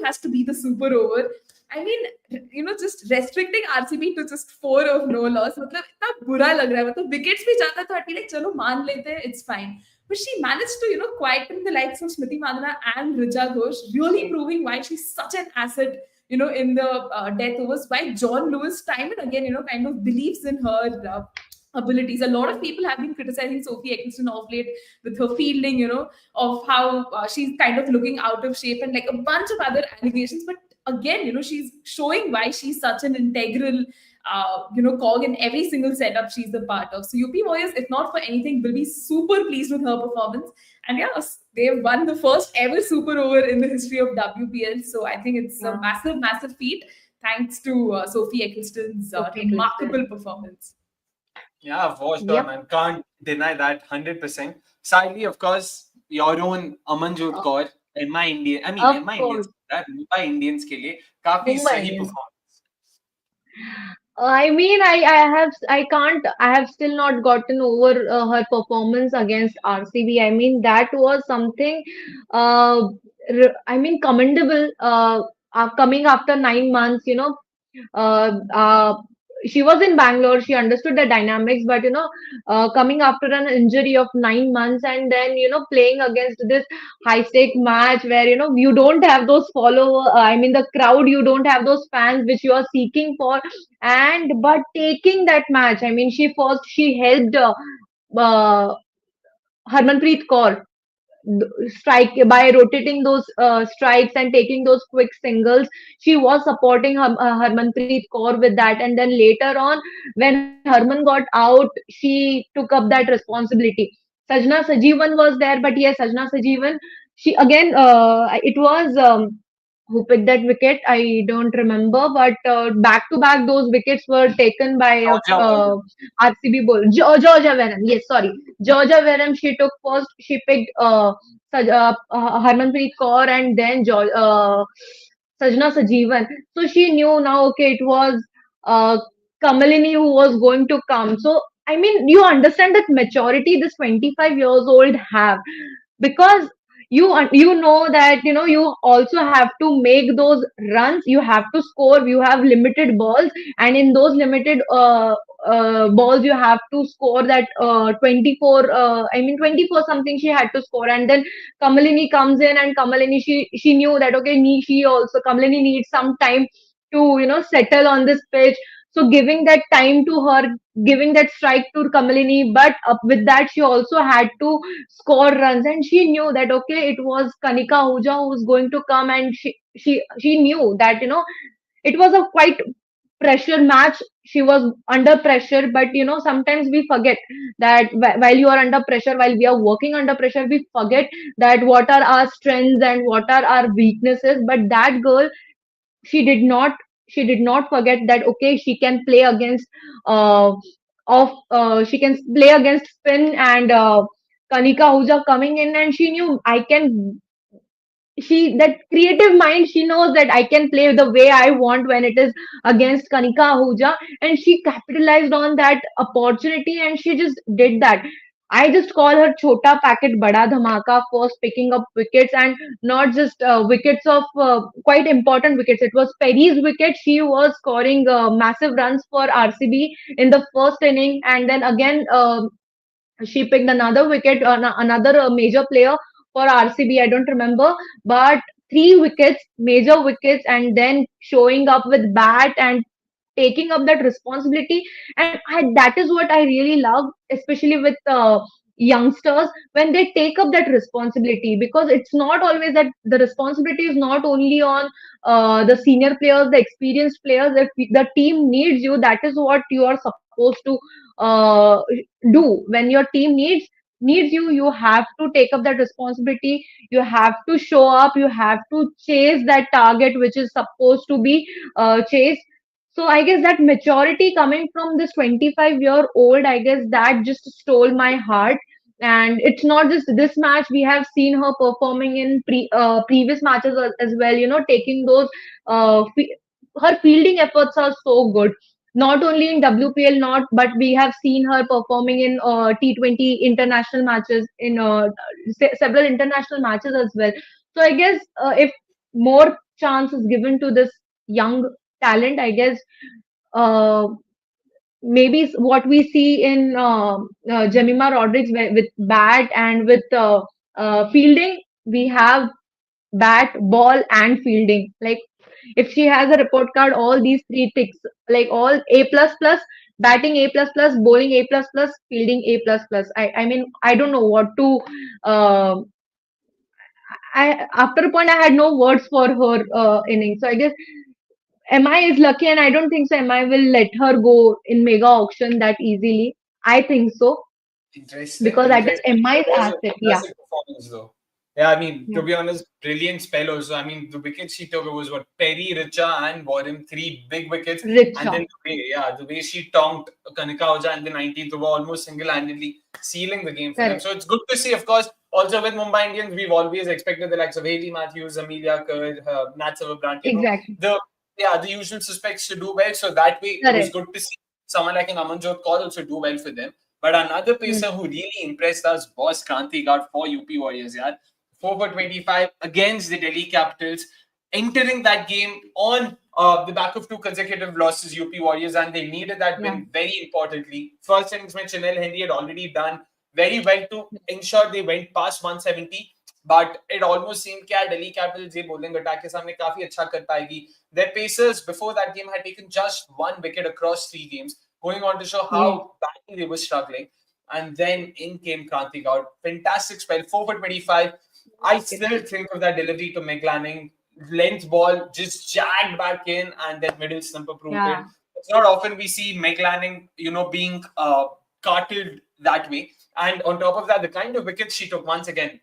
has to be the super over. I mean, just restricting RCB to just 4 of no loss, मतलब इतना बुरा लग रहा है. मतलब wickets भी जाता तो I'd be like, चलो मान लेते हैं, it's fine. But she managed to, quieten the likes of Smriti Mandana and Richa Ghosh, really proving why she's such an asset, in the death overs. Why John Lewis time and again, kind of believes in her abilities. A lot of people have been criticizing Sophie Eccleston of late with her fielding, of how she's kind of looking out of shape and like a bunch of other allegations. But again, she's showing why she's such an integral, cog in every single setup she's a part of. So UP Warriors, if not for anything, will be super pleased with her performance. And yes, they've won the first ever super over in the history of WPL. So I think it's a Yeah. massive, massive feat thanks to Sophie Eccleston's Sophie remarkable Eccleston. performance. Yeah, for sure, Yep. man. Can't deny that 100%. Sadly, of course, your own Amanjot Uh, Kaur, MI Indian, I mean, of MI Indians, course. that Mumbai Indians के लिए काफी Mumbai सही Indians. performance. I mean, I can't, I have still not gotten over her performance against RCB. I mean, that was something, uh, I mean, commendable, coming after 9 months, uh, uh, she was in Bangalore. She understood the dynamics, but coming after an injury of 9 months and then playing against this high stake match where you don't have those follower. I mean, the crowd. You don't have those fans which you are seeking for, and but taking that match. I mean, she helped uh, Harmanpreet Kaur strike by rotating those strikes and taking those quick singles. She was supporting Harmanpreet Kaur with that, and then later on, when Harman got out, she took up that responsibility. Sajna Sajeevan was there, but yes, Sajna Sajeevan, she again, it was. Who picked that wicket? I don't remember, but back to back, those wickets were taken by Georgia Warriors. RCB bowler. Georgia Venom. Yes, sorry, Georgia Venom. She took first. She picked Harmanpreet Kaur and then Sajna Sajeevan. So she knew now. Okay, it was uh, Kamalini who was going to come. So I mean, you understand that maturity this 25 years old have, because you know that you also have to make those runs. You have to score. You have limited balls, and in those limited balls you have to score that 24, I mean 24 something she had to score. And then Kamalini comes in, and Kamalini, she knew that okay, she also, Kamalini needs some time to settle on this pitch. So giving that time to her, giving that strike to Kamalini, but up with that she also had to score runs. And she knew that okay, it was Kanika Ahuja who was going to come, and she knew that it was a quite pressure match. She was under pressure, but sometimes we forget that while you are under pressure, while we are working under pressure, we forget that what are our strengths and what are our weaknesses. But that girl, she did not she did not forget that okay, she can play against uh she can play against spin and Kanika Ahuja coming in, and she knew I can, she, that creative mind, she knows that I can play the way I want when it is against Kanika Ahuja, and she capitalized on that opportunity and she just did that. I just call her Chota Packet Bada Dhamaka for picking up wickets, and not just wickets of quite important wickets. It was Perry's wicket. She was scoring massive runs for RCB in the first inning, and then again she picked another wicket, another major player for RCB. I don't remember, but three wickets, major wickets, and then showing up with bat and taking up that responsibility. And that is what I really love, especially with youngsters, when they take up that responsibility, because it's not always that the responsibility is not only on the senior players, the experienced players. If the team needs you, that is what you are supposed to uh, do. When your team needs you, you have to take up that responsibility. You have to show up. You have to chase that target which is supposed to be chased. So I guess that maturity coming from this 25-year-old, I guess that just stole my heart. And it's not just this match. We have seen her performing in previous matches as well. Taking those. Her fielding efforts are so good. Not only in WPL, not but we have seen her performing in T20 international matches, in several international matches as well. So I guess if more chance is given to this young talent, I guess uh, maybe what we see in Jemima Rodriguez with bat and with fielding, we have bat, ball, and fielding. Like if she has a report card, all these three ticks, like all A plus plus, batting A plus plus, bowling A plus plus, fielding A plus plus. I mean I don't know what to. Uh, I After a point I had no words for her inning. So I guess MI is lucky, and I don't think so. MI will let her go in mega auction that easily. I think so Interesting, because I guess interesting. MI It is was a asset. Yeah, fantastic performance, though. Yeah, I mean, yeah. to be honest, brilliant spell also. I mean, the wickets she took, it was what, Perry, Richa, and Warren, three big wickets. And Richa, then the way she tonked Kanika Ahuja in the 19th over, almost single-handedly sealing the game for them. correct, So it's good to see, of course. Also with Mumbai Indians, we've always expected the likes of Hayley Matthews, Amelia Kerr, Nat Silverbrandt, exactly, the the usual suspects to do well. So that way, it was correct. good to see someone like an Amanjot Kaur also do well for them. But another Hmm. pacer who really impressed us was Kranti Guard for UP Warriors. Yeah, 4 for 25 against the Delhi Capitals, entering that game on the back of two consecutive losses, UP Warriors, and they needed that Yeah, win very importantly. First innings when Chanel Henry had already done very well to ensure they went past 170. But it almost seemed that Delhi Capitals ये bowling attack के सामने काफी अच्छा कर पाएगी. Their pacers before that game had taken just one wicket across three games, going on to show yeah, how badly they were struggling. And then in came Kranti Gaur. Fantastic spell, 4 for 25. I okay, still think of that delivery to Meg Lanning. Length ball just jagged back in, and then middle stump approved it. yeah, It's not often we see Meg Lanning, being carted that way. And on top of that, the kind of wickets she took once again,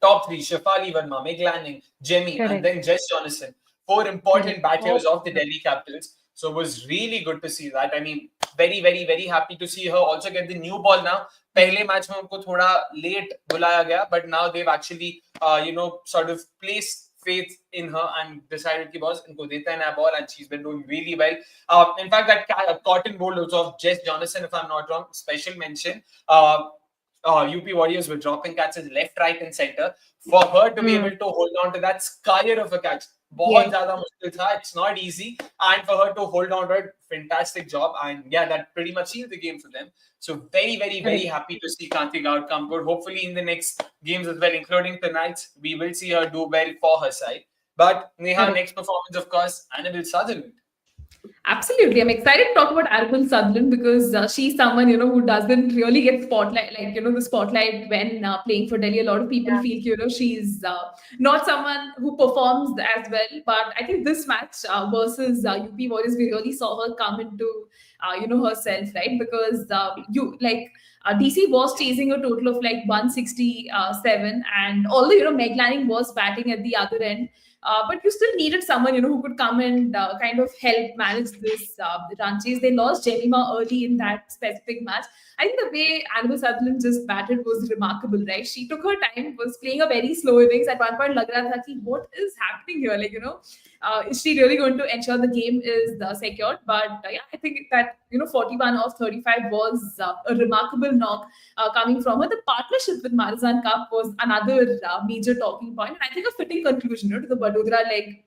top three, Shafali Verma, Meg Lanning, Jemmy, and correct, then Jess Jonathan. Four correct. important Oh, batters of the Delhi Capitals. So it was really good to see that. I mean, very, very, very happy to see her also get the new ball now. पहले match में उनको थोड़ा late बुलाया गया, but now they've actually sort of placed faith in her and decided कि boss इनको देता है नया ball, and she's been doing really well. In fact, that cotton bowl also of Jess Jonathan, if I'm not wrong, special mention. UP Warriors were dropping catches left, right, and center. For her to be hmm. able to hold on to that skyer of a catch, बहुत Yes, ज़्यादा मुश्किल था. It's not easy, and for her to hold on to it, fantastic job. And yeah, that pretty much sealed the game for them. So very, very, very correct. happy to see Kanti Gaur come good. Hopefully in the next games as well, including tonight's, we will see her do well for her side. But Neha, Correct. next performance, of course, Annabelle Sutherland. Absolutely. I'm excited to talk about Arabelle Sutherland because she's someone, who doesn't really get spotlight, like, the spotlight when playing for Delhi. A lot of people Yeah, feel, she's not someone who performs as well. But I think this match versus UP Warriors, we really saw her come into, herself, right? Because DC was chasing a total of like 167. And although, Meg Lanning was batting at the other end, but you still needed someone, who could come and kind of help manage this run chase. They lost Jemima early in that specific match. I think the way Annabelle Sutherland just batted was remarkable, right? She took her time, was playing a very slow innings. At one point, lag raha tha ki, what is happening here? Like, is she really going to ensure the game is secured? But yeah, I think that, 41 of 35 was a remarkable knock coming from her. The partnership with Marizan Cup was another major talking point, and I think a fitting conclusion, to the Vadodara leg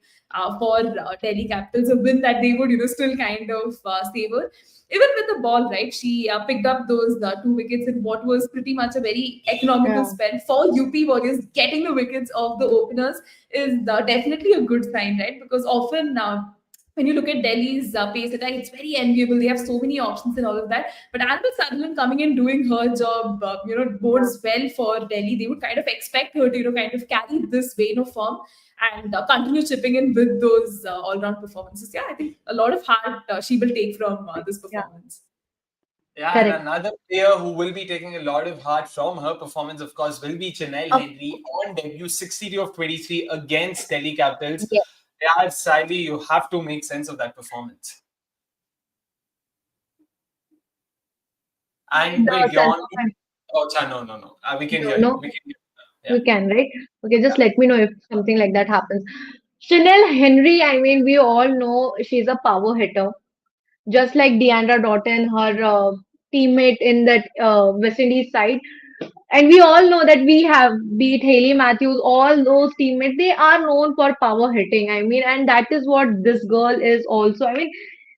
for Delhi Capitals, a win that they would, still kind of savor. Even with the ball, right? She picked up those two wickets in what was pretty much a very economical yeah, spell for UP Warriors. Getting the wickets of the openers is definitely a good sign, right? Because often now, when you look at Delhi's pace attack, it's very enviable. They have so many options and all of that. But Annabelle Sutherland coming in doing her job, yeah, bodes well for Delhi. They would kind of expect her to, kind of carry this vein of form and continue chipping in with those all-round performances. Yeah, I think a lot of heart she will take from this yeah. performance. Yeah, and Correct. another player who will be taking a lot of heart from her performance, of course, will be Chanel Of Henry on debut, 62 of 23 against Delhi Capitals. Yes. Yeah, Sayli, you have to make sense of that performance. Made And the we're self on to offense. Oh, Cha, no, no, no. We can No, hear you. no, We can hear you. you Yeah, can, right? Okay, just yeah. let me know if something like that happens. Chanel Henry, I mean, we all know she's a power hitter, just like Deandra Doughton, her teammate in that West Indies side. And we all know that we have beat Haley Matthews, all those teammates, they are known for power hitting. I mean, and that is what this girl is also. I mean,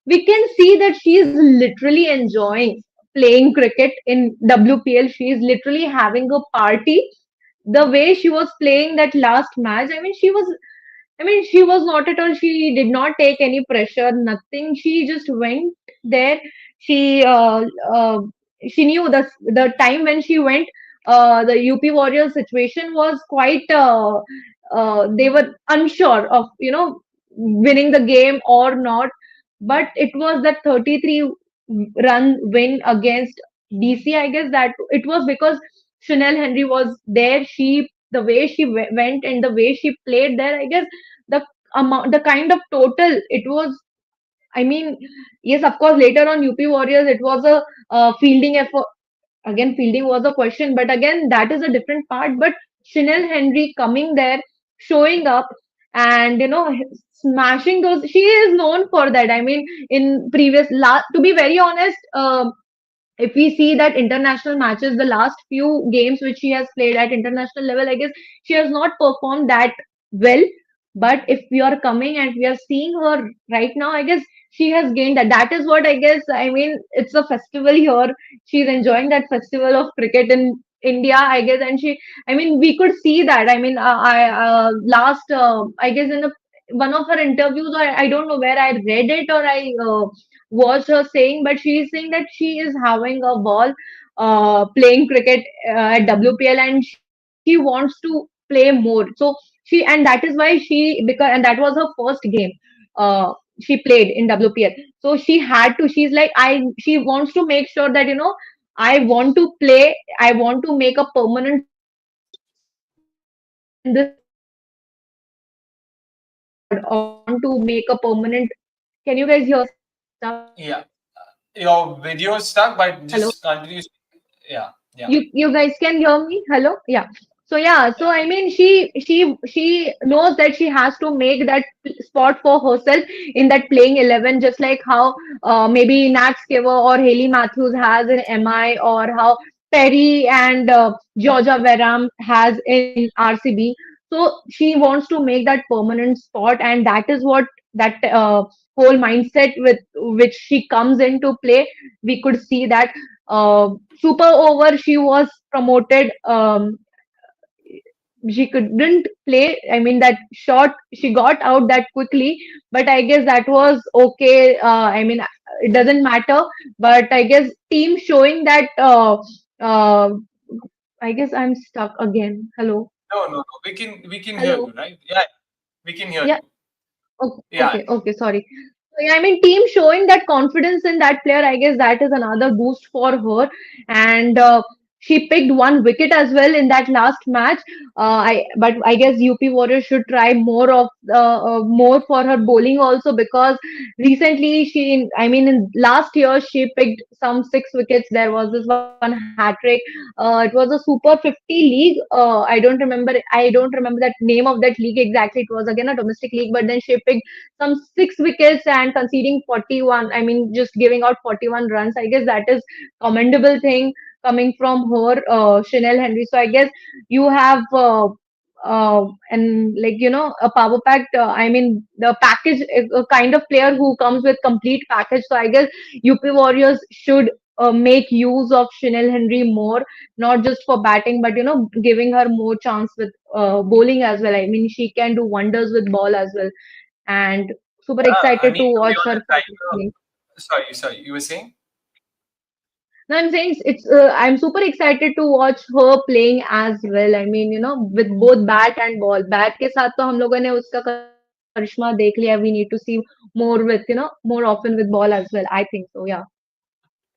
we can see that she is literally enjoying playing cricket in WPL. She is literally having a party. The way she was playing that last match, I mean, she was not at all. She did not take any pressure, nothing. She just went there. She uh, uh, she knew the time when she went. The UP Warriors situation was quite. They were unsure of winning the game or not, but it was that 33 run win against DC. I guess that it was because Chanel Henry was there. The way she went and the way she played there, I guess the the kind of total it was. I mean, yes, of course, later on UP Warriors, it was a fielding effort. Again, fielding was a question, but again, that is a different part. But Chanel Henry coming there, showing up, and smashing those. She is known for that. I mean, in previous last, to be very honest, if we see that international matches, the last few games which she has played at international level, I guess she has not performed that well. But if we are coming and we are seeing her right now, I guess she has gained that. That is what I guess. I mean, it's a festival here. She's enjoying that festival of cricket in India, I guess, and I mean, we could see that. I mean, I last, I guess, in one of her interviews, or I don't know where I read it or I watched her saying, but she is saying that she is having a ball playing cricket at WPL, and she wants to play more. So and that is why and that was her first game uh, she played in WPL. So she had to, she wants to make sure that, I want to play, I want to make a permanent spot in this squad, or I want to make a permanent. Can you guys hear me? Am I stuck? Yeah. Your video is stuck, but Hello? just continue. Yeah, yeah, You guys can hear me? Hello? Yeah. So yeah, so yeah. I mean, she knows that she has to make that spot for herself in that playing 11, just like how maybe Nat Skiver or Haley Matthews has in MI, or how Perry and Georgia Veram has in RCB. So she wants to make that permanent spot, and that is what that whole mindset with which she comes into play. We could see that super over she was promoted. She couldn't play. I mean, that shot she got out that quickly, but I guess that was okay. I mean, it doesn't matter. But I guess team showing that. Uh, I guess I'm stuck again. Hello, No, no, no. We can hear hello. you, right? Yeah, we can hear Yeah. you. Okay, Yeah, okay, sorry. So, yeah, I mean, team showing that confidence in that player, I guess that is another boost for her. And she picked one wicket as well in that last match. But I guess UP Warriors should try more for her bowling also, because recently I mean, in last year she picked some 6 wickets. There was this one hat trick. It was a Super 50 league. I don't remember that name of that league exactly. It was again a domestic league, but then she picked some 6 wickets and conceding 41. I mean, just giving out 41 runs. I guess that is commendable thing coming from her, Chanel Henry. So I guess you have. And like a power pack, I mean the package is a kind of player who comes with complete package. So I guess UP Warriors should make use of Chanel Henry more, not just for batting, but giving her more chance with bowling as well. I mean, she can do wonders with ball as well, and super yeah. I excited mean, to to be watch her honest, for playing. sorry. You were saying? No, I'm saying I'm super excited to watch her playing as well. I mean, with both bat and ball. Bat के साथ तो हम लोगों ने उसका करिश्मा देख लिया. We need to see more with more often with ball as well. I think so. Yeah.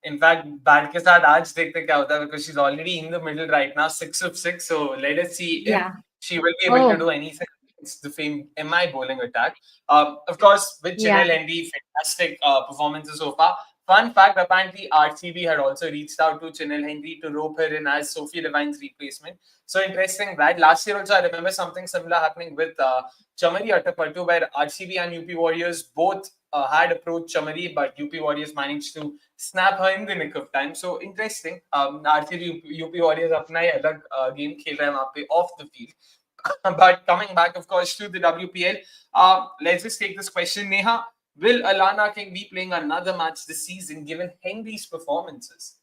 In fact, bat के साथ आज देखते क्या होता है, because she's already in the middle right now, 6 of 6. So let us see if Yeah. she will be able to Oh, do anything against the famed MI bowling attack. Of course, with yeah. Chanel Henry, fantastic performances so far. Fun fact, apparently RCB had also reached out to Chinel Henry to rope her in as Sophie Devine's replacement. So interesting that. Last year also I remember something similar happening with Chamari Attappattu, where RCB and UP Warriors both had approached Chamari, but UP Warriors managed to snap her in the nick of time. So interesting. RCB UP Warriors अपना ही अलग game खेल रहा है वहाँ पे off the field. But coming back, of course, to the WPL, let's just take this question, Neha. Will Alana King be playing another match this season given Henry's performances?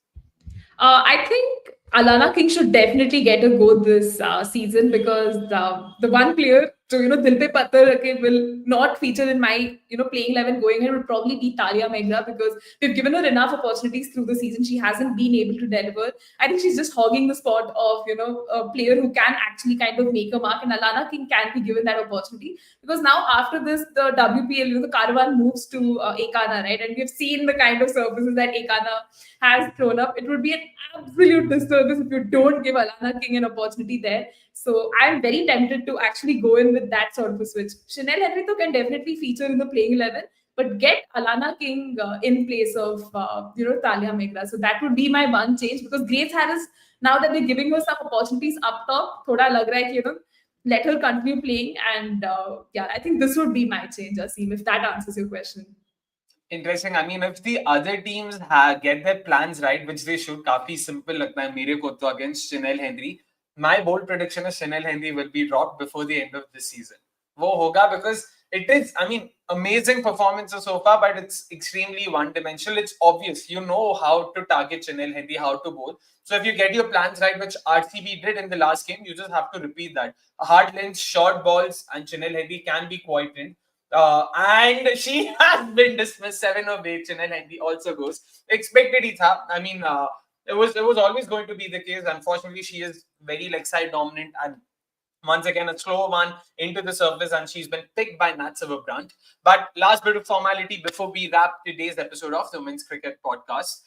I think Alana King should definitely get a go this season because the one player, so Dil Pe Patthar Rakhe will not feature in my playing 11 going ahead would probably be Talia Meghna because we've given her enough opportunities through the season. She hasn't been able to deliver. I think she's just hogging the spot of a player who can actually kind of make a mark, and Alana King can be given that opportunity because now after this the WPL the caravan moves to Ekana, right, and we've seen the kind of services that Ekana has thrown up. It would be an absolute disservice if you don't give Alana King an opportunity there. So I'm very tempted to actually go in with that sort of a switch. Chanel Henrito can definitely feature in the playing 11, but get Alana King in place of Talia Meghna. So that would be my one change because Grace Harris, now that they're giving her some opportunities up top, thoda lag raha hai ki, let her continue playing. And I think this would be my change, Asim, if that answers your question. Interesting. I mean, if the other teams get their plans right, which they should, काफी simple लगता है मेरे को तो against Chanel Henry. My bold prediction is Chanel Henry will be dropped before the end of the season. वो होगा because it is, I mean, amazing performances so far, but it's extremely one-dimensional. It's obvious. You know how to target Chanel Henry, how to bowl. So if you get your plans right, which RCB did in the last game, you just have to repeat that. Hard lengths, short balls, and Chanel Henry can be quite in. And she has been dismissed 7 of 8. Chennai Henry also goes. Expected it. I mean, it was always going to be the case. Unfortunately, she is very leg side dominant and once again a slow one into the surface, and she's been picked by Nat Silverbrand. But last bit of formality before we wrap today's episode of the Women's Cricket Podcast.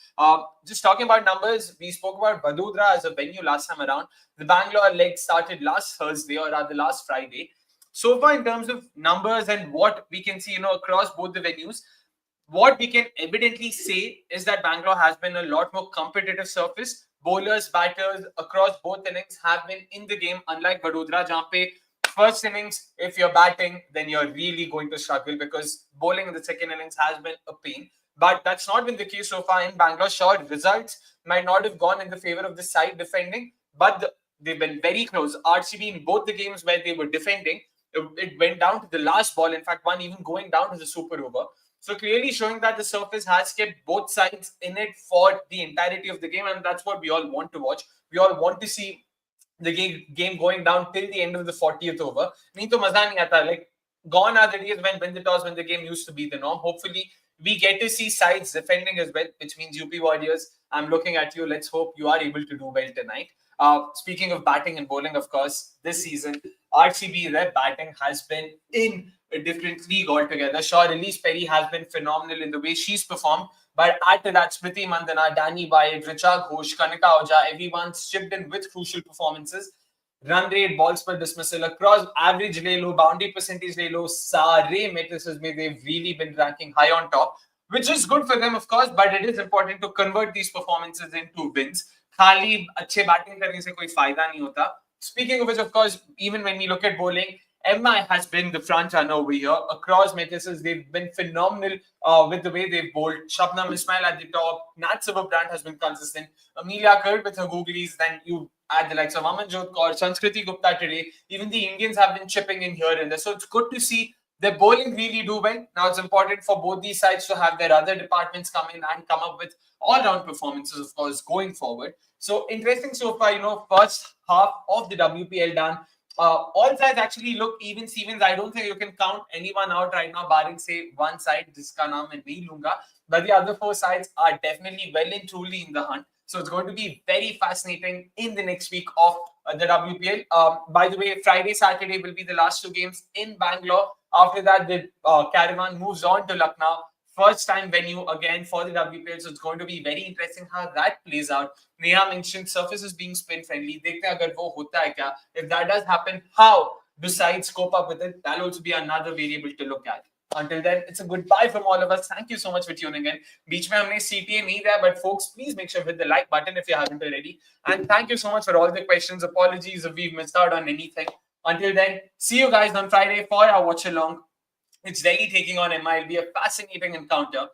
Just talking about numbers, we spoke about Vadodara as a venue last time around. The Bangalore leg started last Thursday or rather last Friday. So far, in terms of numbers and what we can see, across both the venues, what we can evidently say is that Bangalore has been a lot more competitive surface. Bowlers, batters across both innings have been in the game, unlike Vadodara, jahan pe first innings, if you're batting, then you're really going to struggle because bowling in the second innings has been a pain. But that's not been the case so far in Bangalore. Sure, results might not have gone in the favor of the side defending, but they've been very close. RCB in both the games where they were defending, it went down to the last ball. In fact, one even going down to the super over. So clearly showing that the surface has kept both sides in it for the entirety of the game, and that's what we all want to watch. We all want to see the game going down till the end of the 40th over. Nahi to maza nahi aata. Like, gone are the days when win the toss, when the game used to be the norm. Hopefully, we get to see sides defending as well, which means UP Warriors, I'm looking at you. Let's hope you are able to do well tonight. Speaking of batting and bowling, of course, this season, RCB, their batting has been in a different league altogether. Sure, Ellyse Perry has been phenomenal in the way she's performed. But add to that, Smriti Mandana, Danny Wyatt, Richa Ghosh, Kanika Ojha, everyone's chipped in with crucial performances. Run rate, balls per dismissal, across average lay low, boundary percentage lay low, sare matrices mein they've really been ranking high on top, which is good for them, of course, but it is important to convert these performances into wins. खाली अच्छे batting करने से कोई फायदा नहीं होता. Speaking of which, of course, even when we look at bowling, MI has been the front runner over here. Across matrices, they've been phenomenal with the way they've bowled. Shabnam Ismail at the top. Nat Silverbrand has been consistent. Amelia Kurd with her googlies. Then you add the likes of Amanjot Kaur, Sanskriti Gupta today. Even the Indians have been chipping in here and there. So it's good to see their bowling really do well. Now it's important for both these sides to have their other departments come in and come up with all-round performances, of course, going forward. So interesting so far, first half of the WPL done. All sides actually look even Stevens. I don't think you can count anyone out right now, barring say one side, jiska naam main nahi lunga. But the other four sides are definitely well and truly in the hunt. So it's going to be very fascinating in the next week of the WPL. By the way, Friday, Saturday will be the last two games in Bangalore. After that, the caravan moves on to Lucknow. First time venue again for the WPL. So it's going to be very interesting how that plays out. Neha mentioned surfaces being spin friendly. Dekhte hain agar wo hota hai kya. If that does happen, how do sides cope up with it? That'll also be another variable to look at. Until then, it's a goodbye from all of us. Thank you so much for tuning in. बीच में हमने CTA नहीं दिया, but folks, please make sure to hit the like button if you haven't already. And thank you so much for all the questions. Apologies if we've missed out on anything. Until then, see you guys on Friday for our watch along. It's Delhi taking on MI. It'll be a fascinating encounter.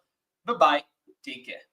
Bye bye. Take care.